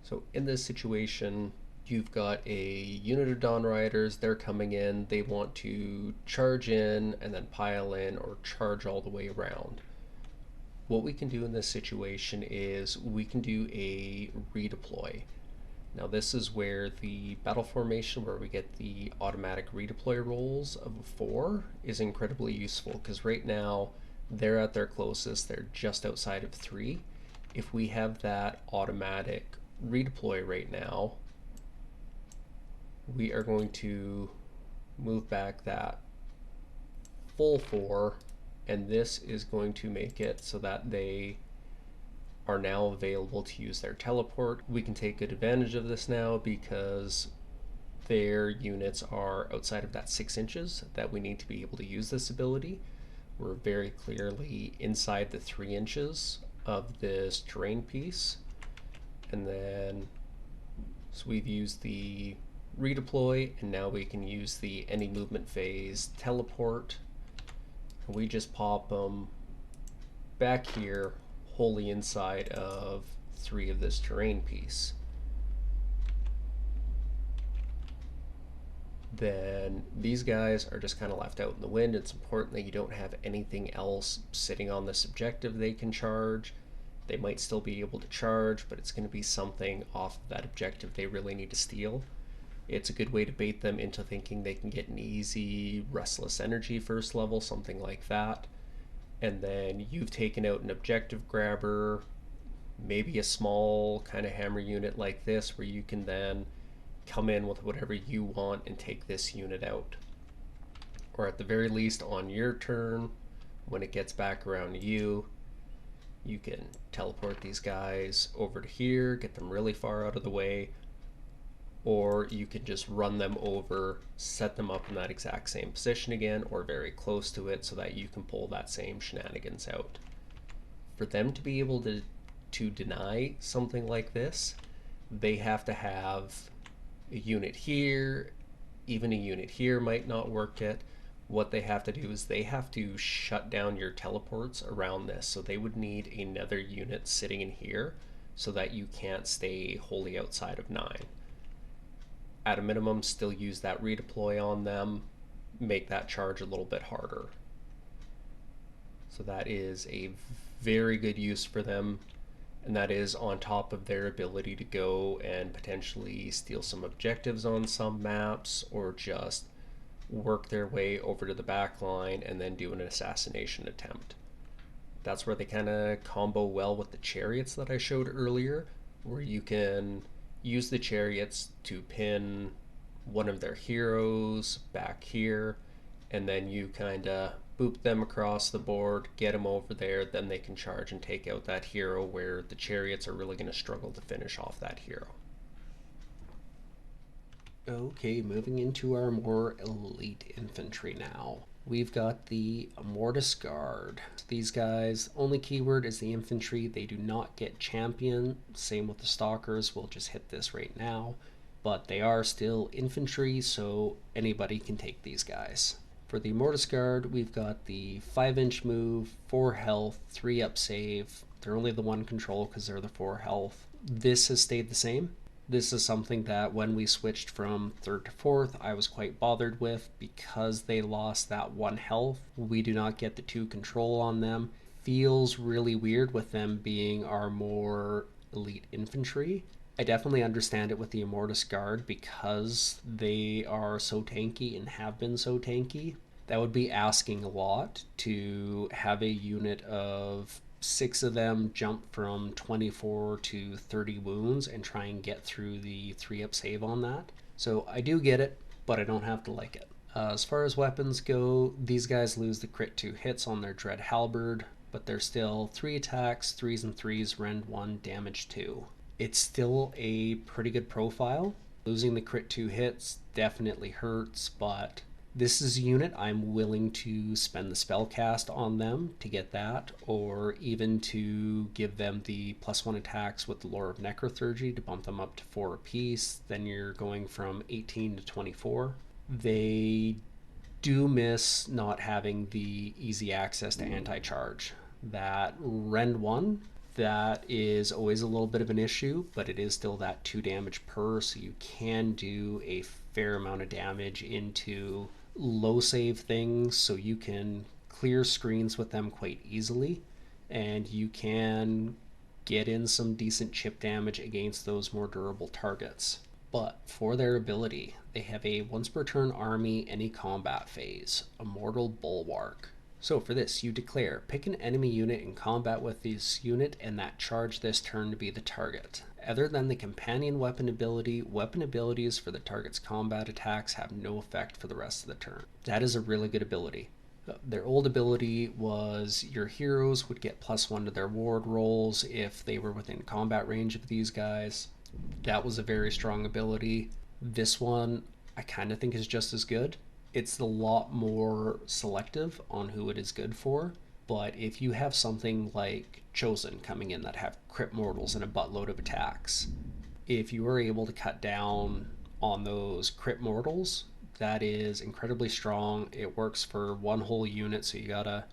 So in this situation, you've got a unit of Dawn Riders, they're coming in, they want to charge in and then pile in or charge all the way around. What we can do in this situation is we can do a redeploy. Now this is where the battle formation where we get the automatic redeploy rolls of a 4 is incredibly useful, because right now they're at their closest, they're just outside of 3. If we have that automatic redeploy right now, we are going to move back that full 4, and this is going to make it so that they are now available to use their teleport. We can take good advantage of this now because their units are outside of that 6 inches that we need to be able to use this ability. We're very clearly inside the 3 inches of this terrain piece. And then, so we've used the redeploy, and now we can use the any movement phase teleport. And we just pop them back here, wholly inside of 3 of this terrain piece. Then these guys are just kind of left out in the wind. It's important that you don't have anything else sitting on this objective they can charge. They might still be able to charge, but it's going to be something off of that objective they really need to steal. It's a good way to bait them into thinking they can get an easy Restless Energy first level, something like that. And then you've taken out an objective grabber, maybe a small kind of hammer unit like this, where you can then come in with whatever you want and take this unit out. Or at the very least, on your turn, when it gets back around to you, you can teleport these guys over to here, get them really far out of the way, or you can just run them over, set them up in that exact same position again, or very close to it, so that you can pull that same shenanigans out. For them to be able to deny something like this, they have to have a unit here, even a unit here might not work yet. What they have to do is they have to shut down your teleports around this, so they would need another unit sitting in here so that you can't stay wholly outside of 9. At a minimum, still use that redeploy on them, make that charge a little bit harder. So that is a very good use for them, and that is on top of their ability to go and potentially steal some objectives on some maps, or just work their way over to the back line and then do an assassination attempt. That's where they kind of combo well with the chariots that I showed earlier, where you can use the chariots to pin one of their heroes back here, and then you kind of boop them across the board, get them over there, then they can charge and take out that hero, where the chariots are really going to struggle to finish off that hero. Okay, moving into our more elite infantry now. We've got the Mortis Guard. These guys, only keyword is the infantry. They do not get champion. Same with the Stalkers. We'll just hit this right now. But they are still infantry, so anybody can take these guys. For the Mortis Guard, we've got the 5-inch move, 4 health, 3 up save. They're only the 1 control because they're the 4 health. This has stayed the same. This is something that when we switched from 3rd to 4th, I was quite bothered with, because they lost that 1 health. We do not get the 2 control on them. Feels really weird with them being our more elite infantry. I definitely understand it with the Immortus Guard because they are so tanky and have been so tanky. That would be asking a lot to have a unit of 6 of them jump from 24 to 30 wounds and try and get through the 3 up save on that. So I do get it, but I don't have to like it. As far as weapons go, these guys lose the crit 2 hits on their Dread Halberd, but they're still 3 attacks, 3s and 3s, rend 1, damage 2. It's still a pretty good profile. Losing the crit 2 hits definitely hurts, but this is a unit I'm willing to spend the spell cast on them to get that, or even to give them the +1 attacks with the Lore of Necrothurgy to bump them up to 4 apiece. Then you're going from 18 to 24. They do miss not having the easy access to anti-charge. That rend 1 That is always a little bit of an issue, but it is still that 2 damage per, so you can do a fair amount of damage into low save things, so you can clear screens with them quite easily, and you can get in some decent chip damage against those more durable targets. But for their ability, they have a once per turn army any combat phase, Immortal Bulwark. So for this, you declare, pick an enemy unit in combat with this unit and that charge this turn to be the target. Other than the companion weapon abilities for the target's combat attacks have no effect for the rest of the turn. That is a really good ability. Their old ability was your heroes would get +1 to their ward rolls if they were within combat range of these guys. That was a very strong ability. This one I kind of think is just as good. It's a lot more selective on who it is good for, but if you have something like Chosen coming in that have crit mortals and a buttload of attacks, if you are able to cut down on those crit mortals, that is incredibly strong. It works for one whole unit, so you gotta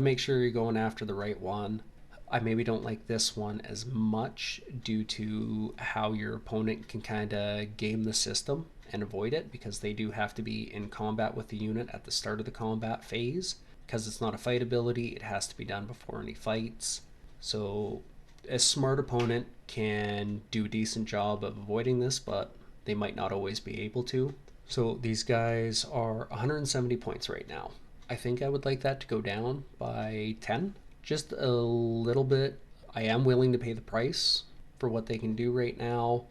make sure you're going after the right one. I maybe don't like this one as much due to how your opponent can kind of game the system and avoid it, because they do have to be in combat with the unit at the start of the combat phase. Because it's not a fight ability, it has to be done before any fights. So a smart opponent can do a decent job of avoiding this, but they might not always be able to. So these guys are 170 points right now. I think I would like that to go down by 10, just a little bit. I am willing to pay the price for what they can do right now,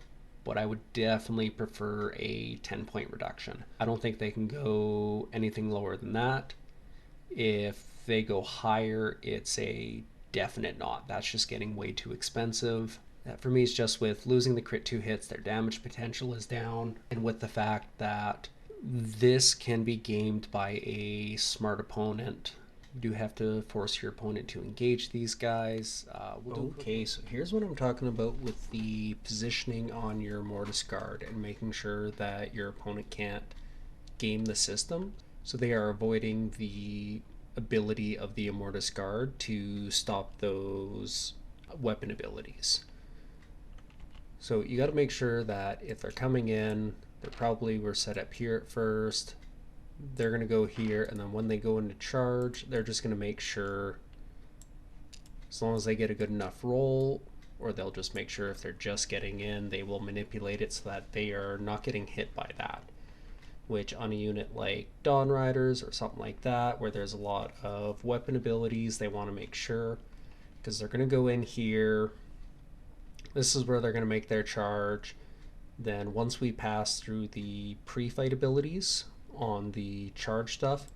but I would definitely prefer a 10-point reduction. I don't think they can go anything lower than that. If they go higher, it's a definite not. That's just getting way too expensive. That for me is just with losing the crit 2 hits, their damage potential is down, and with the fact that this can be gamed by a smart opponent. You do have to force your opponent to engage these guys. Okay, so here's what I'm talking about with the positioning on your Mortis Guard and making sure that your opponent can't game the system. So they are avoiding the ability of the Immortus Guard to stop those weapon abilities. So you got to make sure that if they're coming in, they probably were set up here at first. They're going to go here, and then when they go into charge, they're just going to make sure, as long as they get a good enough roll, or they'll just make sure if they're just getting in, they will manipulate it so that they are not getting hit by that. Which on a unit like Dawn Riders or something like that, where there's a lot of weapon abilities, they want to make sure, because they're going to go in here. This is where they're going to make their charge. Then once we pass through the pre-fight abilities on the charge stuff,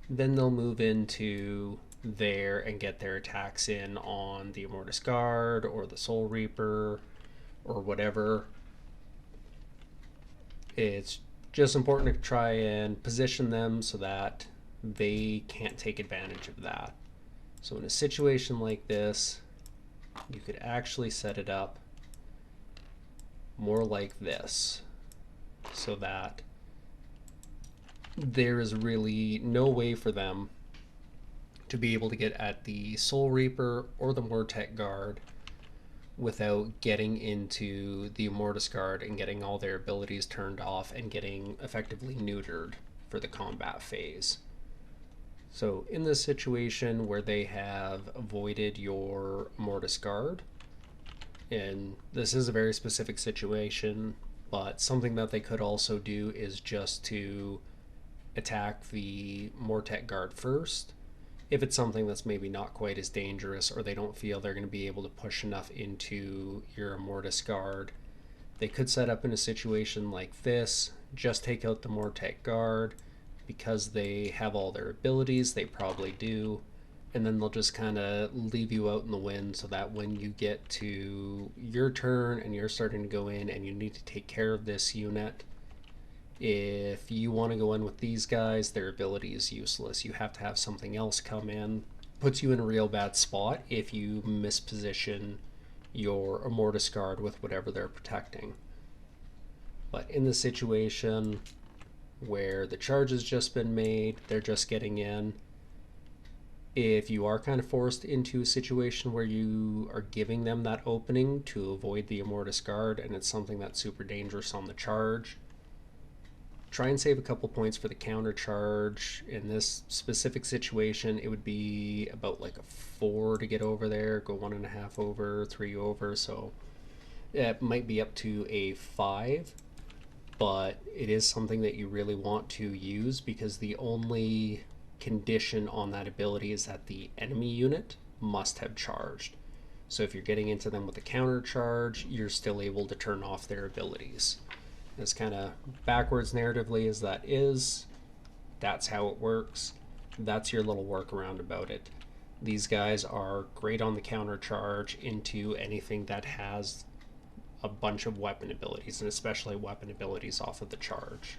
then they'll move into there and get their attacks in on the Immortus Guard or the Soul Reaper or whatever. It's just important to try and position them so that they can't take advantage of that. So in a situation like this, you could actually set it up more like this, so that there is really no way for them to be able to get at the Soul Reaper or the Mortec Guard without getting into the Immortus Guard and getting all their abilities turned off and getting effectively neutered for the combat phase. So in this situation where they have avoided your Immortus Guard, and this is a very specific situation, but something that they could also do is just to attack the Mortec Guard first. If it's something that's maybe not quite as dangerous, or they don't feel they're going to be able to push enough into your Immortus Guard, they could set up in a situation like this, just take out the Mortec Guard, because they have all their abilities, they probably do, and then they'll just kind of leave you out in the wind, so that when you get to your turn and you're starting to go in and you need to take care of this unit, if you want to go in with these guys, their ability is useless. You have to have something else come in. Puts you in a real bad spot if you misposition your Immortus Guard with whatever they're protecting. But in the situation where the charge has just been made, they're just getting in, If you are kind of forced into a situation where you are giving them that opening to avoid the Immortus Guard and it's something that's super dangerous on the charge, try and save a couple points for the counter charge. In this specific situation, it would be about like a 4 to get over there, go 1.5 over, 3 over, so it might be up to a 5, but it is something that you really want to use because the only condition on that ability is that the enemy unit must have charged. So if you're getting into them with a counter charge, you're still able to turn off their abilities. As kind of backwards narratively as that is, that's how it works. That's your little workaround about it. These guys are great on the counter charge into anything that has a bunch of weapon abilities, and especially weapon abilities off of the charge.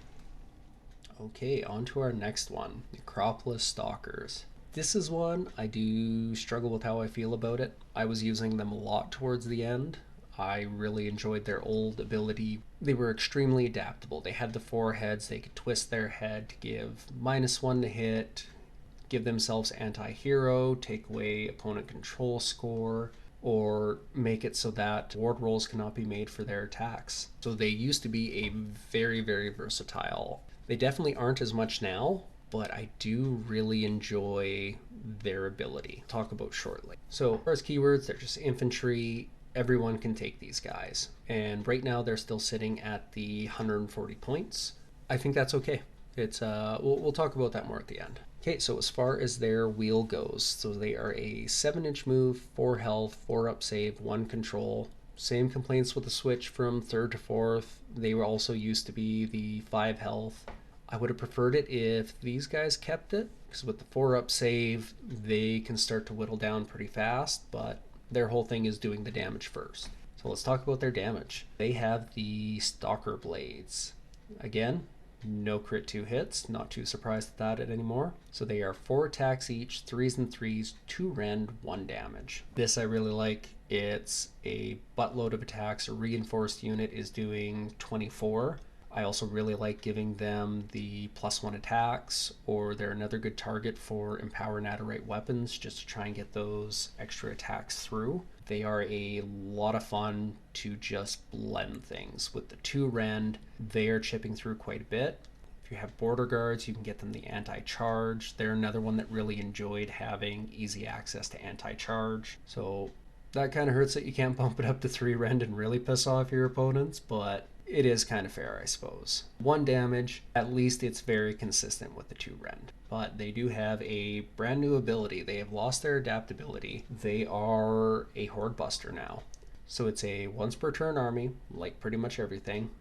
Okay, on to our next one, Necropolis Stalkers. This is one I do struggle with how I feel about it. I was using them a lot towards the end. I really enjoyed their old ability. They were extremely adaptable. They had the 4 heads. They could twist their head to give -1 to hit, give themselves anti-hero, take away opponent control score, or make it so that ward rolls cannot be made for their attacks. So they used to be a very, very versatile. They definitely aren't as much now, but I do really enjoy their ability. I'll talk about shortly. So as far as keywords, they're just infantry. Everyone can take these guys. And right now they're still sitting at the 140 points. I think that's okay. It's we'll talk about that more at the end. Okay, so as far as their wheel goes, so they are a 7-inch move, 4 health, 4 up save, 1 control. Same complaints with the switch from 3rd to 4th. They were also used to be the 5 health. I would have preferred it if these guys kept it, because with the 4 up save, they can start to whittle down pretty fast, but their whole thing is doing the damage first. So let's talk about their damage. They have the Stalker Blades. Again, no crit 2 hits, not too surprised at that anymore. So they are 4 attacks each, 3s and 3s, 2 rend, 1 damage. This I really like. It's a buttload of attacks. A reinforced unit is doing 24. I also really like giving them the +1 attacks, or they're another good target for Empower Nadirite weapons just to try and get those extra attacks through. They are a lot of fun to just blend things. With the 2 rend, they are chipping through quite a bit. If you have border guards, you can get them the anti-charge. They're another one that really enjoyed having easy access to anti-charge. So that kind of hurts that you can't bump it up to 3 rend and really piss off your opponents, but it is kind of fair, I suppose. 1 damage, at least it's very consistent with the 2 rend. But they do have a brand new ability. They have lost their adaptability. They are a Horde Buster now. So it's a once per turn army, like pretty much everything.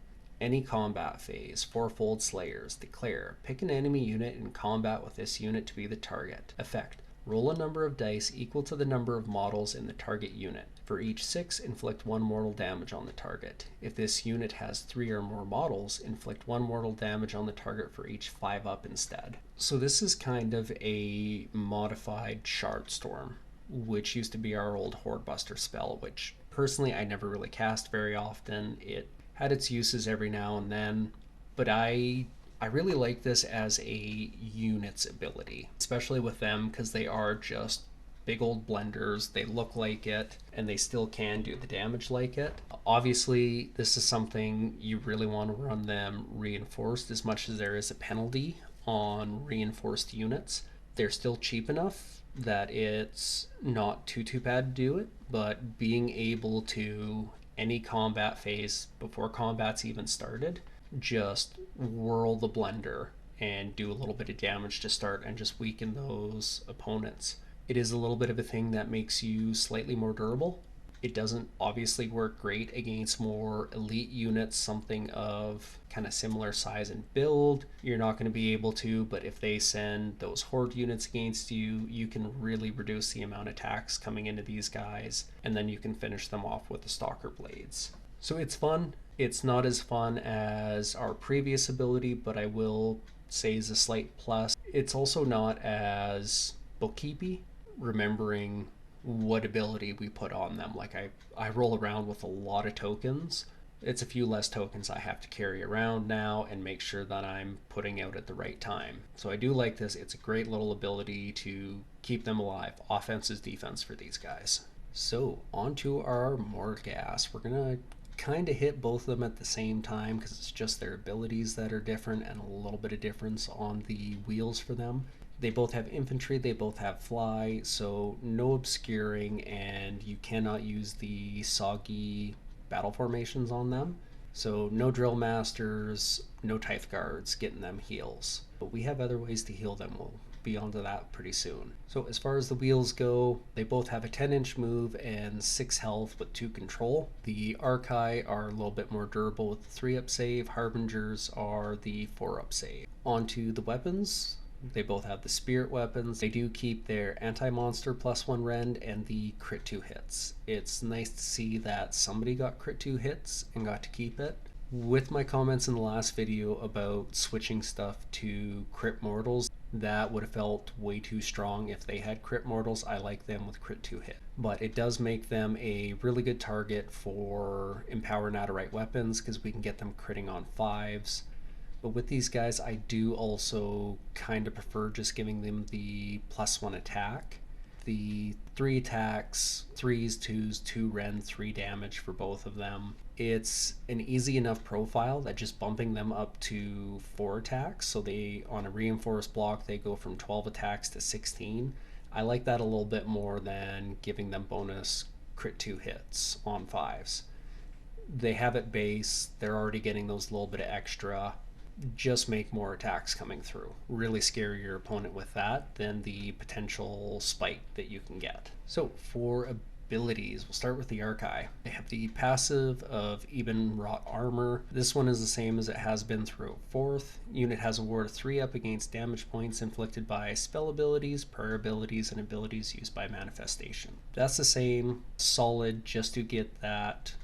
Any combat phase, 4-fold Slayers, declare, pick an enemy unit in combat with this unit to be the target. Effect, roll a number of dice equal to the number of models in the target unit. For each 6, inflict 1 mortal damage on the target. If this unit has 3 or more models, inflict 1 mortal damage on the target for each 5 up instead. So this is kind of a modified Shardstorm, which used to be our old Horde Buster spell, which personally I never really cast very often. It had its uses every now and then, but I really like this as a unit's ability, especially with them because they are just big old blenders. They look like it and they still can do the damage like it. Obviously, this is something you really want to run them reinforced, as much as there is a penalty on reinforced units. They're still cheap enough that it's not too bad to do it, but being able to any combat phase before combat's even started, just whirl the blender and do a little bit of damage to start and just weaken those opponents. It is a little bit of a thing that makes you slightly more durable. It doesn't obviously work great against more elite units, something of kind of similar size and build. You're not going to be able to, but if they send those horde units against you, you can really reduce the amount of attacks coming into these guys, and then you can finish them off with the Stalker Blades. So it's fun. It's not as fun as our previous ability, but I will say is a slight plus. It's also not as bookkeepy, remembering what ability we put on them. Like I roll around with a lot of tokens. It's a few less tokens I have to carry around now and make sure that I'm putting out at the right time. So I do like this. It's a great little ability to keep them alive. Offense is defense for these guys. So on to our Morgas. We're gonna kind of hit both of them at the same time because it's just their abilities that are different and a little bit of difference on the wheels for them. They both have infantry, they both have fly, so no obscuring, and you cannot use the soggy battle formations on them. So no drill masters, no tithe guards getting them heals. But we have other ways to heal them. We'll be onto that pretty soon. So as far as the wheels go, they both have a 10-inch move and 6 health with 2 control. The Archai are a little bit more durable with the 3-up save. Harbingers are the 4-up save. Onto the weapons. They both have the spirit weapons. They do keep their anti-monster +1 rend and the crit 2 hits. It's nice to see that somebody got crit 2 hits and got to keep it. With my comments in the last video about switching stuff to crit mortals, that would have felt way too strong if they had crit mortals. I like them with crit 2 hit. But it does make them a really good target for Empower Nadirite weapons because we can get them critting on 5s. But with these guys, I do also kind of prefer just giving them the +1 attack. The 3 attacks, 3s, 2s, 2 rend, 3 damage for both of them. It's an easy enough profile that just bumping them up to 4 attacks, so they, on a reinforced block, they go from 12 attacks to 16. I like that a little bit more than giving them bonus crit 2 hits on 5s. They have it base, they're already getting those little bit of extra. Just make more attacks coming through. Really scare your opponent with that than the potential spike that you can get. So for abilities, we'll start with the Archai. They have the passive of even wrought armor. This one is the same as it has been throughout 4th. Unit has a ward of 3-up against damage points inflicted by spell abilities, prayer abilities, and abilities used by manifestation. That's the same, solid, just to get that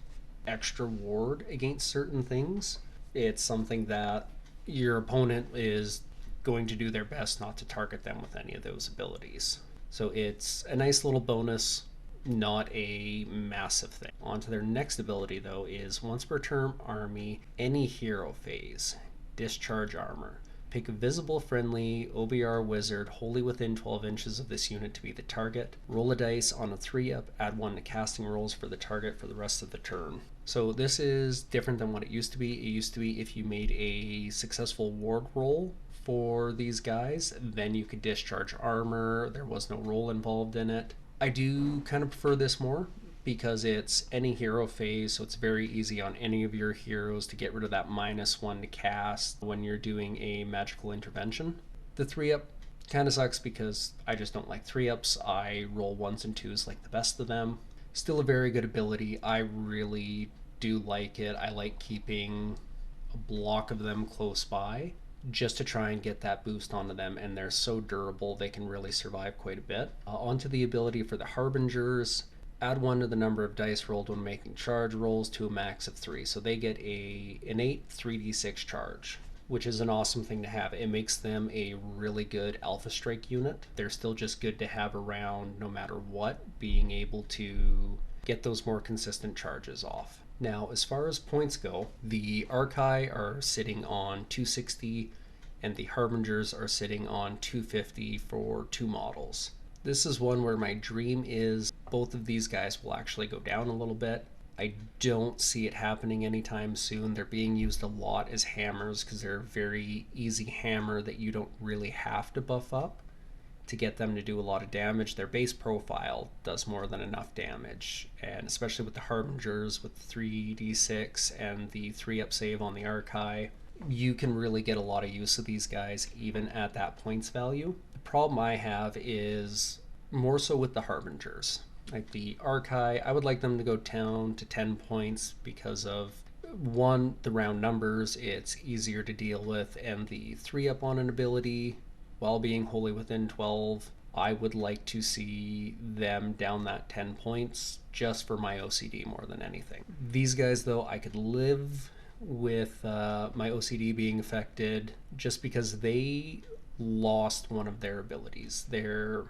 extra ward against certain things. It's something that your opponent is going to do their best not to target them with any of those abilities. So it's a nice little bonus, not a massive thing. On to their next ability though is once per turn army, any hero phase, discharge armor. Pick a visible friendly OBR wizard wholly within 12 inches of this unit to be the target. Roll a dice on a 3-up, add 1 to casting rolls for the target for the rest of the turn. So this is different than what it used to be. It used to be if you made a successful ward roll for these guys, then you could discharge armor. There was no roll involved in it. I do kind of prefer this more because it's any hero phase, so it's very easy on any of your heroes to get rid of that -1 to cast when you're doing a magical intervention. The 3-up kind of sucks because I just don't like 3-ups. I roll 1s and 2s like the best of them. Still a very good ability. I really do like it. I like keeping a block of them close by just to try and get that boost onto them, and they're so durable they can really survive quite a bit. Onto the ability for the Harbingers. Add 1 to the number of dice rolled when making charge rolls to a max of 3. So they get a innate 3d6 charge, which is an awesome thing to have. It makes them a really good Alpha Strike unit. They're still just good to have around no matter what, being able to get those more consistent charges off. Now, as far as points go, the Archai are sitting on 260 and the Harbingers are sitting on 250 for 2 models. This is one where my dream is both of these guys will actually go down a little bit. I don't see it happening anytime soon. They're being used a lot as hammers because they're a very easy hammer that you don't really have to buff up to get them to do a lot of damage. Their base profile does more than enough damage, and especially with the Harbingers with 3d6 and the 3-up save on the Archai, you can really get a lot of use of these guys even at that points value. The problem I have is more so with the Harbingers. Like the Archai, I would like them to go down to 10 points because of, 1, the round numbers, it's easier to deal with, and the 3-up on an ability, while being wholly within 12, I would like to see them down that 10 points just for my OCD more than anything. These guys though, I could live with my OCD being affected just because they lost one of their abilities. Their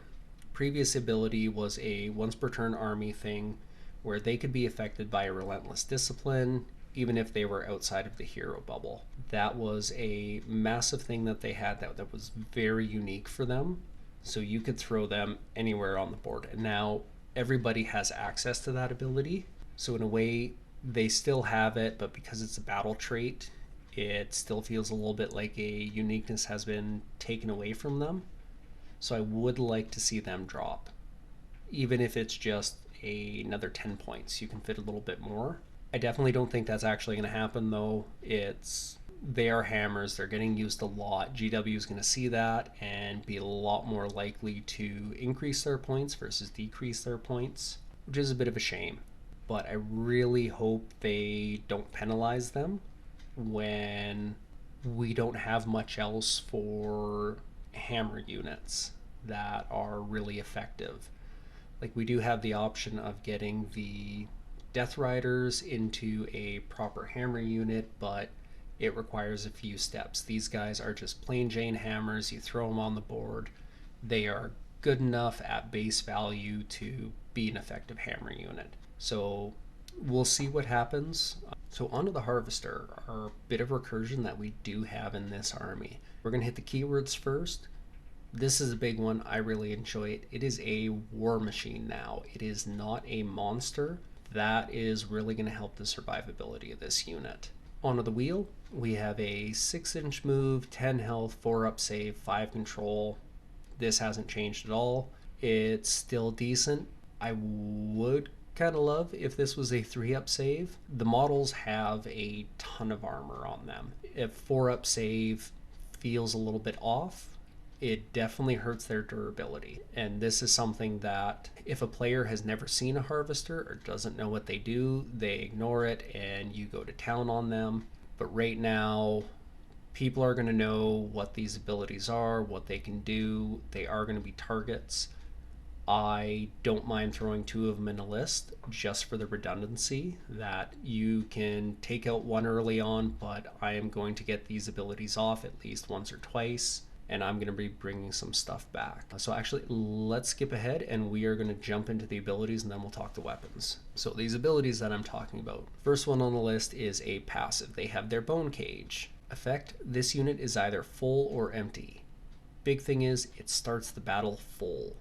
previous ability was a once per turn army thing where they could be affected by a relentless discipline even if they were outside of the hero bubble. That was a massive thing that they had that was very unique for them. So you could throw them anywhere on the board. And now everybody has access to that ability. So in a way, they still have it, but because it's a battle trait, it still feels a little bit like a uniqueness has been taken away from them. So I would like to see them drop. Even if it's just another 10 points, you can fit a little bit more. I definitely don't think that's actually going to happen, though. They are hammers, they're getting used a lot. GW is going to see that and be a lot more likely to increase their points versus decrease their points, which is a bit of a shame. But I really hope they don't penalize them when we don't have much else for hammer units that are really effective. Like, we do have the option of getting the Death Riders into a proper hammer unit, but it requires a few steps. These guys are just plain Jane hammers. You throw them on the board. They are good enough at base value to be an effective hammer unit. So we'll see what happens. So onto the Harvester, our bit of recursion that we do have in this army. We're going to hit the keywords first. This is a big one. I really enjoy it. It is a war machine now. It is not a monster. That is really going to help the survivability of this unit. Onto the wheel, we have a 6-inch move, 10 health, 4 up save, 5 control. This hasn't changed at all. It's still decent. I would kind of love if this was a 3 up save. The models have a ton of armor on them. If 4 up save feels a little bit off, it definitely hurts their durability. And this is something that if a player has never seen a Harvester or doesn't know what they do, they ignore it and you go to town on them. But right now, people are going to know what these abilities are, what they can do. They are going to be targets. I don't mind throwing 2 of them in a list just for the redundancy that you can take out one early on, but I am going to get these abilities off at least once or twice, and I'm going to be bringing some stuff back. So actually, let's skip ahead and we are going to jump into the abilities and then we'll talk the weapons. So these abilities that I'm talking about, first one on the list is a passive. They have their Bone Cage. Effect, this unit is either full or empty. Big thing is it starts the battle full.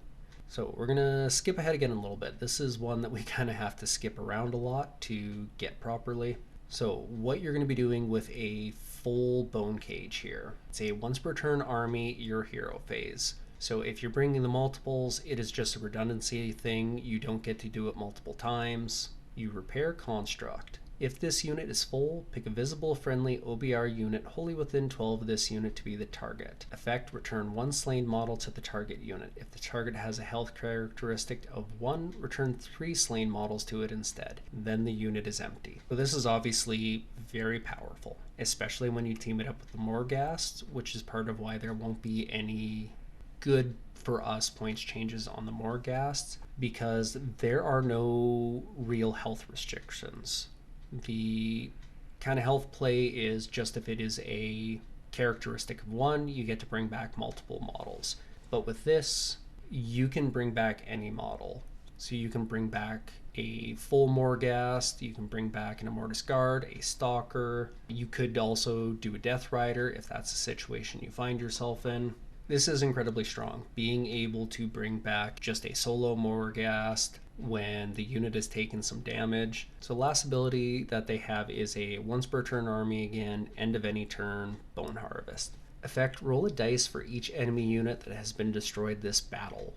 So we're going to skip ahead again a little bit. This is one that we kind of have to skip around a lot to get properly. So what you're going to be doing with a full Bone Cage here, it's a once per turn army, your hero phase. So if you're bringing the multiples, it is just a redundancy thing. You don't get to do it multiple times. You repair construct. If this unit is full, pick a visible friendly OBR unit wholly within 12 of this unit to be the target. Effect, return 1 slain model to the target unit. If the target has a health characteristic of 1, return 3 slain models to it instead. Then the unit is empty. So this is obviously very powerful, especially when you team it up with the Morghast, which is part of why there won't be any good for us points changes on the Morghasts, because there are no real health restrictions. The kind of health play is just if it is a characteristic of 1, you get to bring back multiple models. But with this, you can bring back any model. So you can bring back a full Morghast, you can bring back an Immortus Guard, a Stalker. You could also do a Death Rider if that's a situation you find yourself in. This is incredibly strong. Being able to bring back just a solo Morghast when the unit has taken some damage. So the last ability that they have is a once per turn army again, end of any turn, Bone Harvest. Effect, roll a dice for each enemy unit that has been destroyed this battle.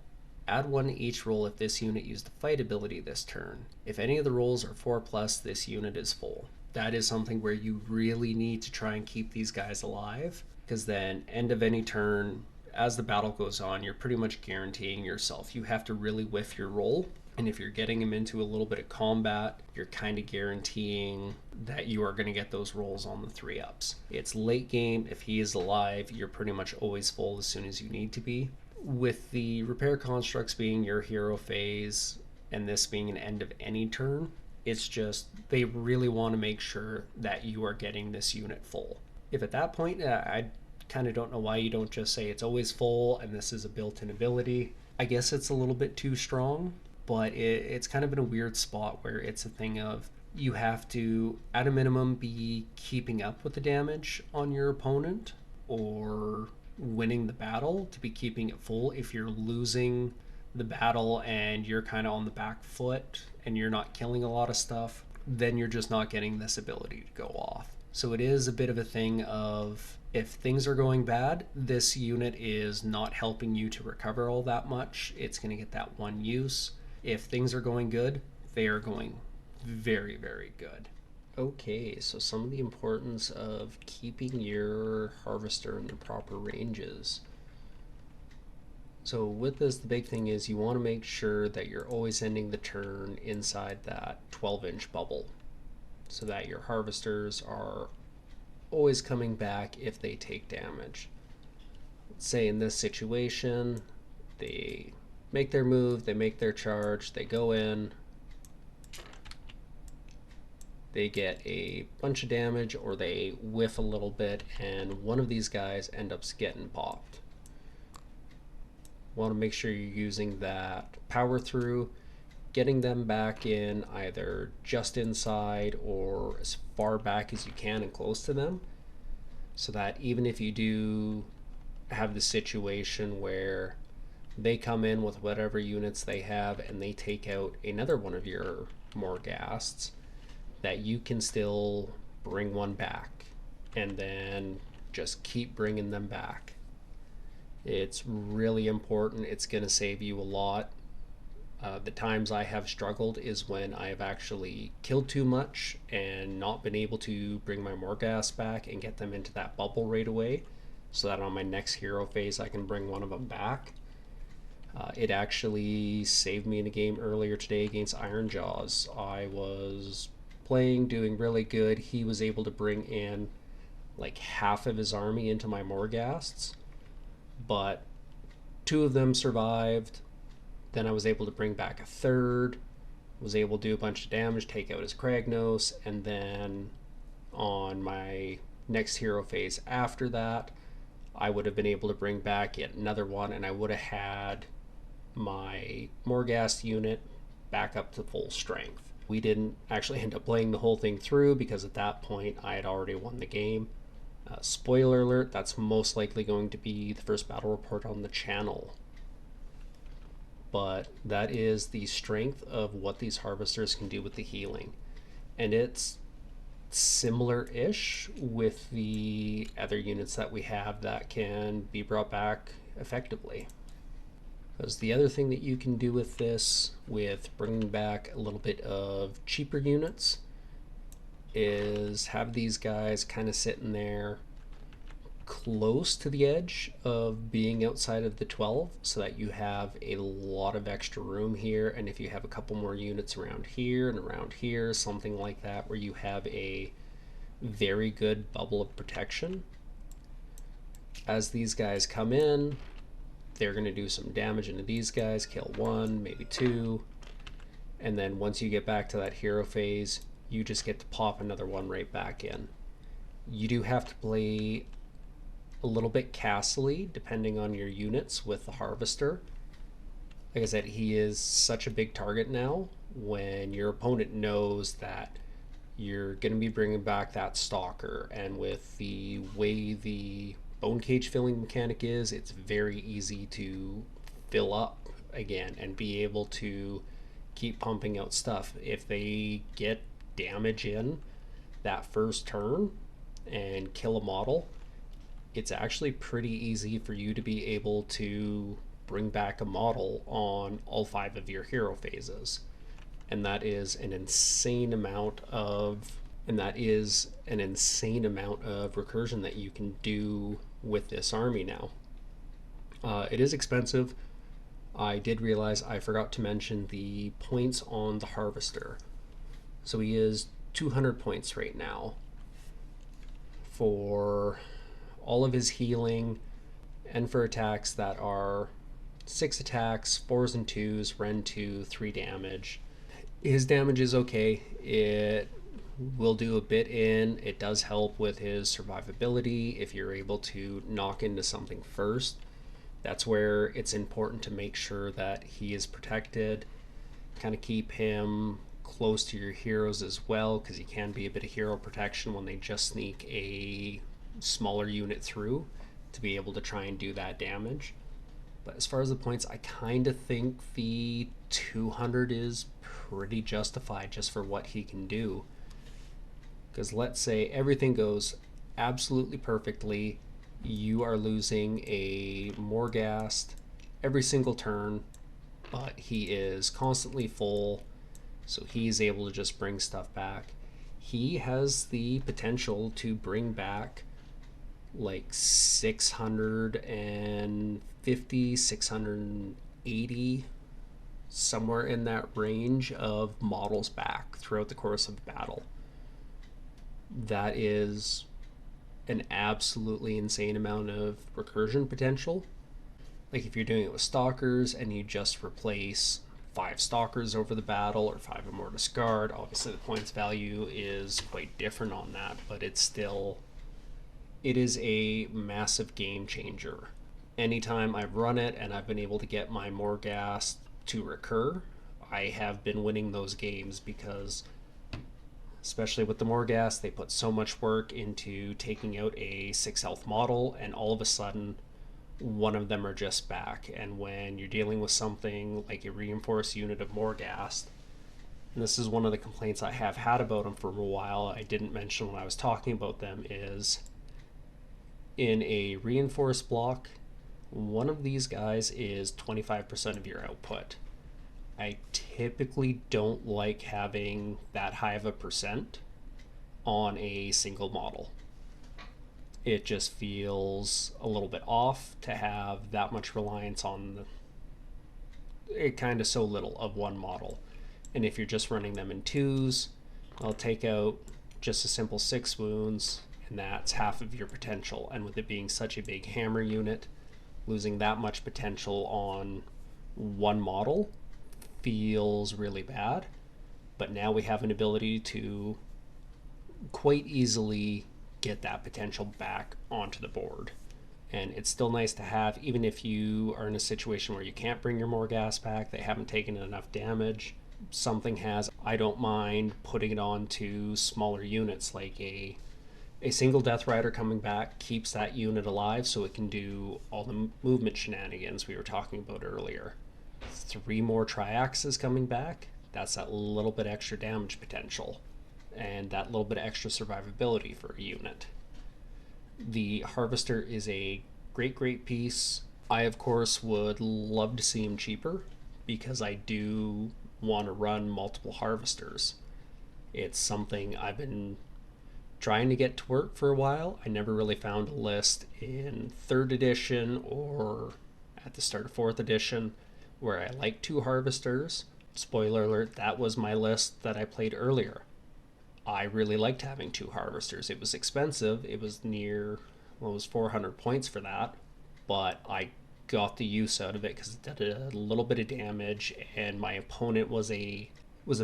Add 1 to each roll if this unit used the fight ability this turn. If any of the rolls are 4+, this unit is full. That is something where you really need to try and keep these guys alive, because then end of any turn, as the battle goes on, you're pretty much guaranteeing yourself. You have to really whiff your roll. And if you're getting him into a little bit of combat, you're kind of guaranteeing that you are going to get those rolls on the 3-ups. It's late game. If he is alive, you're pretty much always full as soon as you need to be. With the repair constructs being your hero phase and this being an end of any turn, it's just they really want to make sure that you are getting this unit full. If at that point, I kind of don't know why you don't just say it's always full and this is a built-in ability. I guess it's a little bit too strong, but it's kind of in a weird spot where it's a thing of you have to, at a minimum, be keeping up with the damage on your opponent, or winning the battle, to be keeping it full. If you're losing the battle and you're kind of on the back foot and you're not killing a lot of stuff, then you're just not getting this ability to go off. So it is a bit of a thing of, if things are going bad, this unit is not helping you to recover all that much. It's going to get that one use. If things are going good, they are going very, very good. Okay, so some of the importance of keeping your harvester in the proper ranges. So with this, the big thing is you want to make sure that you're always ending the turn inside that 12-inch bubble, so that your harvesters are always coming back if they take damage. Let's say in this situation, they make their move, they make their charge, they go in, they get a bunch of damage, or they whiff a little bit, and one of these guys ends up getting popped. Want to make sure you're using that power through, getting them back in either just inside or as far back as you can and close to them, so that even if you do have the situation where they come in with whatever units they have and they take out another one of your Morghasts, that you can still bring one back and then just keep bringing them back. It's really important. It's going to save you a lot. The times I have struggled is when I have actually killed too much and not been able to bring my Morghast back and get them into that bubble right away, so that on my next hero phase I can bring one of them back. It actually saved me in a game earlier today against Ironjaws. I was playing, doing really good. He was able to bring in like half of his army into my Morghasts, but two of them survived. Then I was able to bring back a third, was able to do a bunch of damage, take out his Kragnos, and then on my next hero phase after that, I would have been able to bring back yet another one, and I would have had my Morghast unit back up to full strength. We didn't actually end up playing the whole thing through because at that point I had already won the game. Spoiler alert, that's most likely going to be the first battle report on the channel. But that is the strength of what these harvesters can do with the healing. And it's similar-ish with the other units that we have that can be brought back effectively. Because the other thing that you can do with this, with bringing back a little bit of cheaper units, is have these guys kind of sitting there close to the edge of being outside of the 12, so that you have a lot of extra room here. And if you have a couple more units around here and around here, something like that, where you have a very good bubble of protection, as these guys come in, they're going to do some damage into these guys, kill one, maybe two, and then once you get back to that hero phase, you just get to pop another one right back in. You do have to play a little bit castly depending on your units with the harvester. Like I said, he is such a big target now. When your opponent knows that you're going to be bringing back that stalker, and with the way the bone cage filling mechanic is, it's very easy to fill up again and be able to keep pumping out stuff. If they get damage in that first turn and kill a model, it's actually pretty easy for you to be able to bring back a model on all 5 of your hero phases. And that is an insane amount of recursion that you can do with this army now. It is expensive. I did realize I forgot to mention the points on the harvester. So he is 200 points right now for all of his healing, and for attacks that are 6 attacks, 4s and 2s, Ren 2, 3 damage. His damage is okay. It will do a bit in. It does help with his survivability if you're able to knock into something first. That's where it's important to make sure that he is protected. Kind of keep him close to your heroes as well, because he can be a bit of hero protection when they just sneak a smaller unit through. to be able to try and do that damage. But as far as the points, I kind of think the 200 is pretty justified just for what he can do. Because let's say everything goes absolutely perfectly, you are losing a Morghast every single turn, but he is constantly full, so he's able to just bring stuff back. He has the potential to bring back like 650, 680, somewhere in that range of models back throughout the course of battle. That is an absolutely insane amount of recursion potential. Like if you're doing it with stalkers and you just replace 5 stalkers over the battle or 5 or more discard, obviously the points value is quite different on that, but it is a massive game changer. Anytime I've run it and I've been able to get my Morghast to recur, I have been winning those games because, especially with the Morghast, they put so much work into taking out a 6 health model, and all of a sudden one of them are just back. And when you're dealing with something like a reinforced unit of Morghast, and this is one of the complaints I have had about them for a while, I didn't mention when I was talking about them, is in a reinforced block, one of these guys is 25% of your output. I typically don't like having that high of a percent on a single model. It just feels a little bit off to have that much reliance on it, kind of so little of one model. And if you're just running them in twos, I'll take out just a simple 6 wounds, and that's half of your potential. And with it being such a big hammer unit, losing that much potential on one model feels really bad. But now we have an ability to quite easily get that potential back onto the board. And it's still nice to have, even if you are in a situation where you can't bring your Morghast back, they haven't taken enough damage, something has, I don't mind putting it on to smaller units, like a single Death Rider coming back keeps that unit alive so it can do all the movement shenanigans we were talking about earlier. 3 more Triaxes coming back, that's that little bit extra damage potential and that little bit of extra survivability for a unit. The Harvester is a great piece. I, of course, would love to see him cheaper because I do want to run multiple Harvesters. It's something I've been trying to get to work for a while. I never really found a list in 3rd edition or at the start of 4th edition where I like 2 Harvesters. Spoiler alert, that was my list that I played earlier. I really liked having 2 Harvesters. It was expensive. It was near, well, it was 400 points for that, but I got the use out of it because it did a little bit of damage, and my opponent was a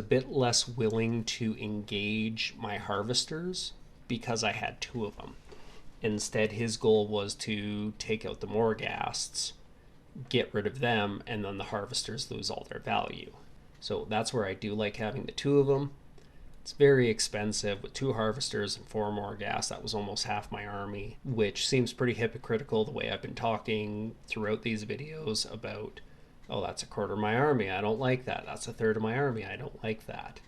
bit less willing to engage my Harvesters because I had 2 of them. Instead, his goal was to take out the Morghasts, get rid of them, and then the Harvesters lose all their value. So that's where I do like having the 2 of them. It's very expensive. With 2 Harvesters and 4 Morghasts, that was almost half my army, which seems pretty hypocritical the way I've been talking throughout these videos about, oh, that's a quarter of my army, I don't like that. That's a third of my army, I don't like that.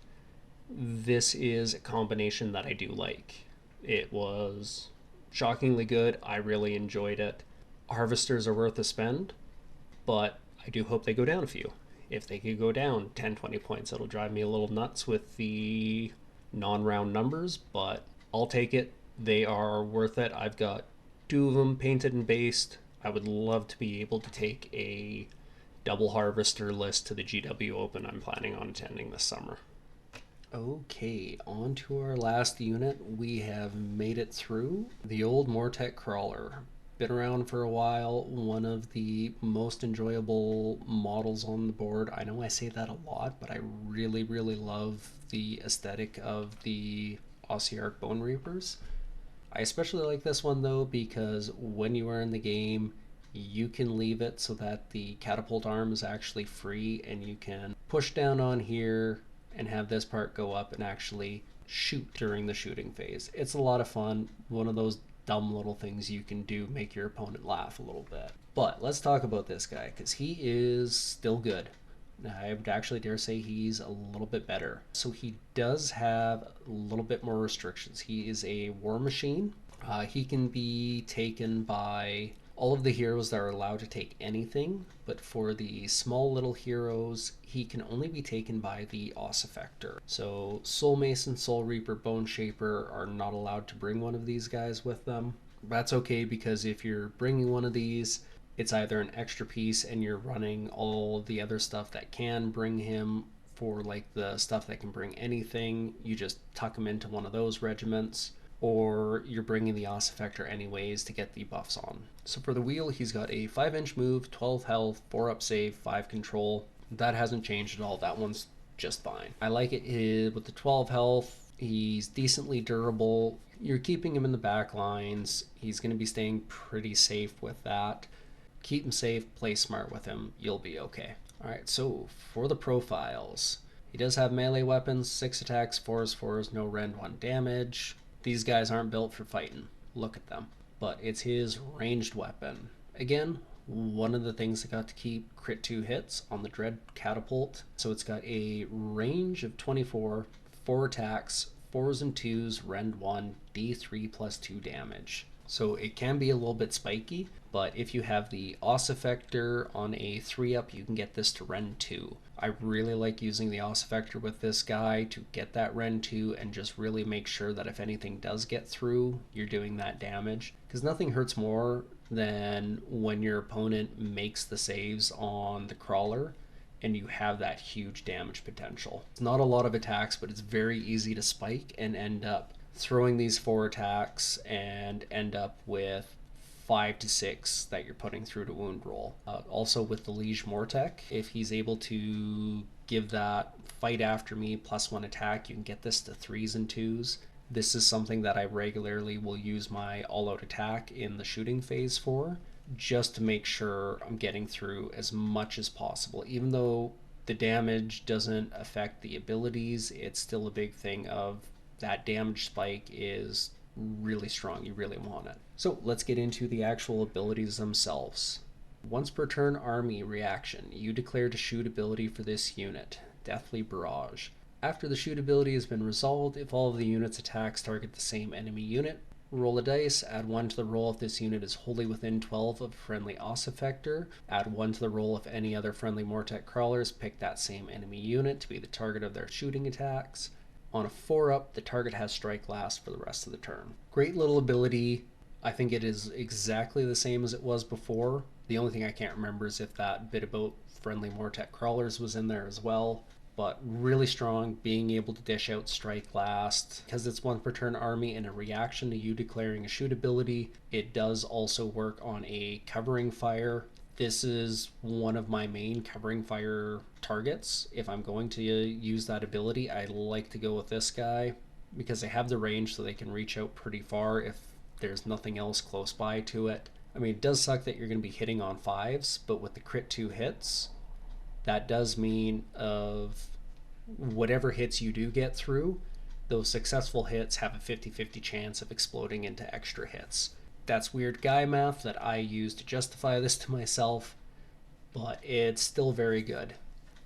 This is a combination that I do like. It was shockingly good. I really enjoyed it. Harvesters are worth a spend, but I do hope they go down a few. If they could go down 10, 20 points, it'll drive me a little nuts with the non-round numbers, but I'll take it. They are worth it. I've got 2 of them painted and based. I would love to be able to take a double Harvester list to the GW Open I'm planning on attending this summer. Okay, on to our last unit. We have made it through the old Mortek Crawler. Been around for a while, one of the most enjoyable models on the board. I know I say that a lot, but I really love the aesthetic of the Ossiarch Bone Reapers. I especially like this one though because when you are in the game, you can leave it so that the catapult arm is actually free, and you can push down on here and have this part go up and actually shoot during the shooting phase. It's a lot of fun. One of those dumb little things you can do make your opponent laugh a little bit. But let's talk about this guy, because he is still good. I would actually dare say he's a little bit better. So he does have a little bit more restrictions. He is a war machine. He can be taken by all of the heroes that are allowed to take anything, but for the small little heroes, he can only be taken by the Ossifector. So Soul Mason, Soul Reaper, Bone Shaper are not allowed to bring one of these guys with them. That's okay, because if you're bringing one of these, it's either an extra piece and you're running all the other stuff that can bring him. For like the stuff that can bring anything, you just tuck him into one of those regiments, or you're bringing the Ossifector anyways to get the buffs on. So for the wheel, he's got a 5-inch move, 12 health, 4 up save, 5 control. That hasn't changed at all. That one's just fine. I like it with the 12 health. He's decently durable. You're keeping him in the back lines. He's going to be staying pretty safe with that. Keep him safe, play smart with him, you'll be okay. Alright, so for the profiles, he does have melee weapons, 6 attacks, 4s, no rend, 1 damage. These guys aren't built for fighting. Look at them. But it's his ranged weapon. Again, one of the things that got to keep crit 2 hits on the Dread Catapult. So it's got a range of 24, 4 attacks, 4s and 2s, rend 1, d3 plus 2 damage. So it can be a little bit spiky, but if you have the Ossifector on a 3-up, you can get this to rend 2. I really like using the Ossifector with this guy to get that rend 2 and just really make sure that if anything does get through, you're doing that damage. Because nothing hurts more than when your opponent makes the saves on the crawler and you have that huge damage potential. It's not a lot of attacks, but it's very easy to spike and end up throwing these 4 attacks and end up with 5 to 6 that you're putting through to wound roll. Also with the Liege Mortec, if he's able to give that fight after me +1 attack, you can get this to 3s and 2s. This is something that I regularly will use my all-out attack in the shooting phase for, just to make sure I'm getting through as much as possible. Even though the damage doesn't affect the abilities, it's still a big thing of that damage spike is really strong. You really want it. So let's get into the actual abilities themselves. Once per turn army reaction, you declare to shoot ability for this unit, Deathly Barrage. After the shoot ability has been resolved, if all of the unit's attacks target the same enemy unit, roll a dice, add 1 to the roll if this unit is wholly within 12 of a friendly Ossifector, add 1 to the roll if any other friendly Mortec crawlers pick that same enemy unit to be the target of their shooting attacks. On a 4-up, the target has strike last for the rest of the turn. Great little ability. I think it is exactly the same as it was before. The only thing I can't remember is if that bit about friendly Mortec crawlers was in there as well. But really strong, being able to dish out strike last. Because it's 1 per turn army and a reaction to you declaring a shoot ability, it does also work on a covering fire. This is one of my main covering fire targets. If I'm going to use that ability, I like to go with this guy because they have the range so they can reach out pretty far if there's nothing else close by to it. I mean, it does suck that you're going to be hitting on 5s, but with the crit 2 hits, that does mean of whatever hits you do get through, those successful hits have a 50-50 chance of exploding into extra hits. That's weird guy math that I use to justify this to myself, but it's still very good.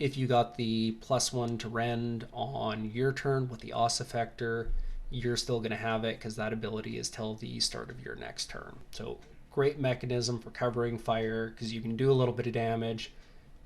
If you got the +1 to rend on your turn with the Ossifector, you're still going to have it because that ability is till the start of your next turn. So great mechanism for covering fire because you can do a little bit of damage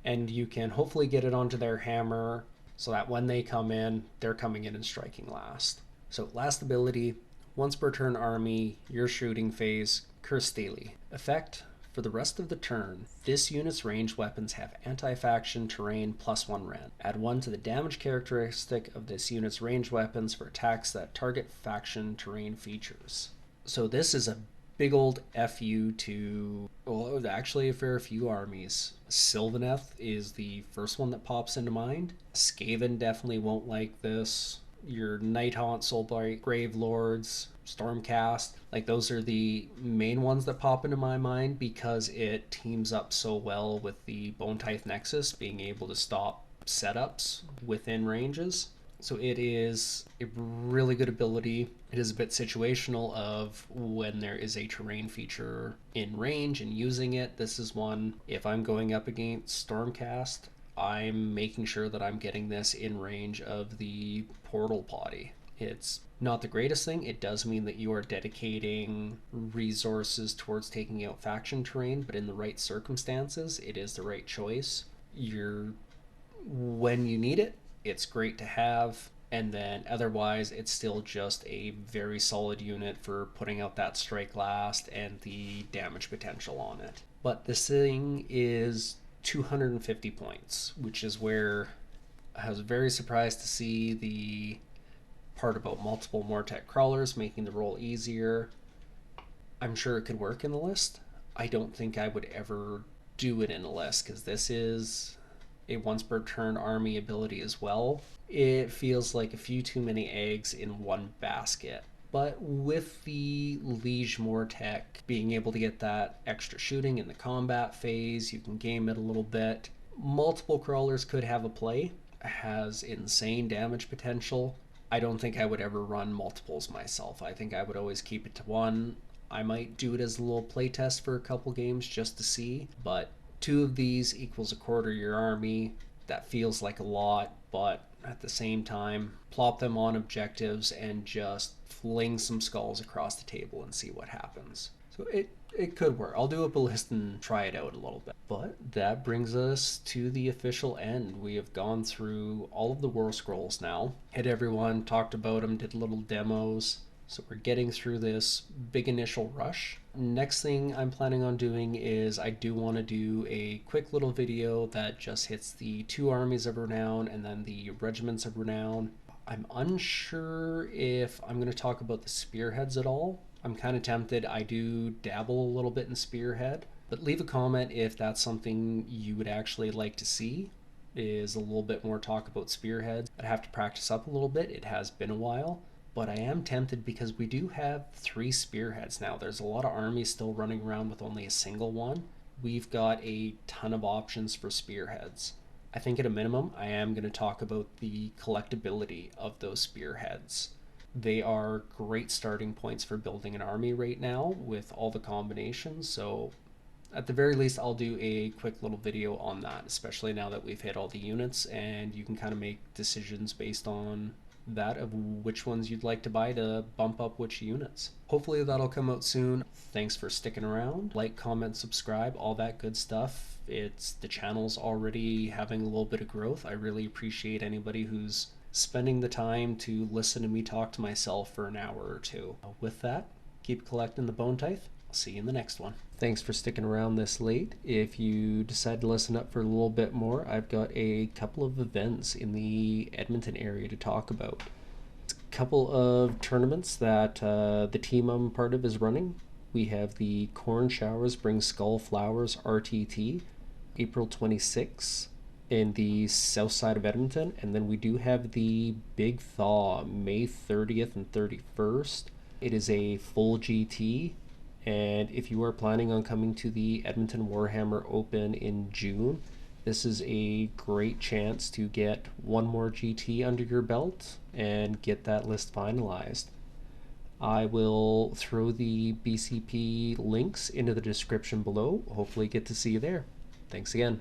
and you can hopefully get it onto their hammer so that when they come in, they're coming in and striking last. So last ability, once per turn army, your shooting phase, Curse Daily. Effect, for the rest of the turn, this unit's ranged weapons have anti-faction terrain +1 rend. Add 1 to the damage characteristic of this unit's ranged weapons for attacks that target faction terrain features. So this is a big old FU to, well, actually a fair few armies. Sylvaneth is the first one that pops into mind. Skaven definitely won't like this. Your Nighthaunt, Soulblight, Gravelords, Stormcast, like those are the main ones that pop into my mind because it teams up so well with the Bone Tithe Nexus being able to stop setups within ranges. So it is a really good ability. It is a bit situational of when there is a terrain feature in range and using it. This is one, if I'm going up against Stormcast, I'm making sure that I'm getting this in range of the portal potty. It's not the greatest thing. It does mean that you are dedicating resources towards taking out faction terrain, but in the right circumstances, it is the right choice. You're when you need it, it's great to have. And then otherwise, it's still just a very solid unit for putting out that strike last and the damage potential on it. But this thing is 250 points, which is where I was very surprised to see the part about multiple Mortek crawlers making the roll easier. I'm sure it could work in the list. I don't think I would ever do it in a list because this is a once per turn army ability as well. It feels like a few too many eggs in one basket. But with the Liege Mortek being able to get that extra shooting in the combat phase, you can game it a little bit. Multiple crawlers could have a play. It has insane damage potential. I don't think I would ever run multiples myself. I think I would always keep it to one. I might do it as a little playtest for a couple games just to see, but 2 of these equals a quarter your army. That feels like a lot, but at the same time, plop them on objectives and just fling some skulls across the table and see what happens. So it could work. I'll do up a list and try it out a little bit. But that brings us to the official end. We have gone through all of the Warscrolls now. Hit everyone, talked about them, did little demos. So we're getting through this big initial rush. Next thing I'm planning on doing is I do want to do a quick little video that just hits the 2 armies of renown and then the regiments of renown. I'm unsure if I'm going to talk about the spearheads at all. I'm kind of tempted. I do dabble a little bit in spearhead, but leave a comment if that's something you would actually like to see, is a little bit more talk about spearheads. I'd have to practice up a little bit. It has been a while. But I am tempted because we do have 3 spearheads now. There's a lot of armies still running around with only a single one. We've got a ton of options for spearheads. I think at a minimum, I am going to talk about the collectability of those spearheads. They are great starting points for building an army right now with all the combinations. So at the very least, I'll do a quick little video on that, especially now that we've hit all the units and you can kind of make decisions based on that of which ones you'd like to buy to bump up which units. Hopefully that'll come out soon. Thanks for sticking around. Like, comment, subscribe, all that good stuff. The channel's already having a little bit of growth. I really appreciate anybody who's spending the time to listen to me talk to myself for an hour or two. With that, keep collecting the bone tithe. I'll see you in the next one. Thanks for sticking around this late. If you decide to listen up for a little bit more, I've got a couple of events in the Edmonton area to talk about. It's a couple of tournaments that the team I'm part of is running. We have the Corn Showers Bring Skull Flowers RTT, April 26th in the south side of Edmonton, and then we do have the Big Thaw, May 30th and 31st. It is a full GT. And if you are planning on coming to the Edmonton Warhammer Open in June, this is a great chance to get one more GT under your belt and get that list finalized. I will throw the BCP links into the description below. Hopefully get to see you there. Thanks again.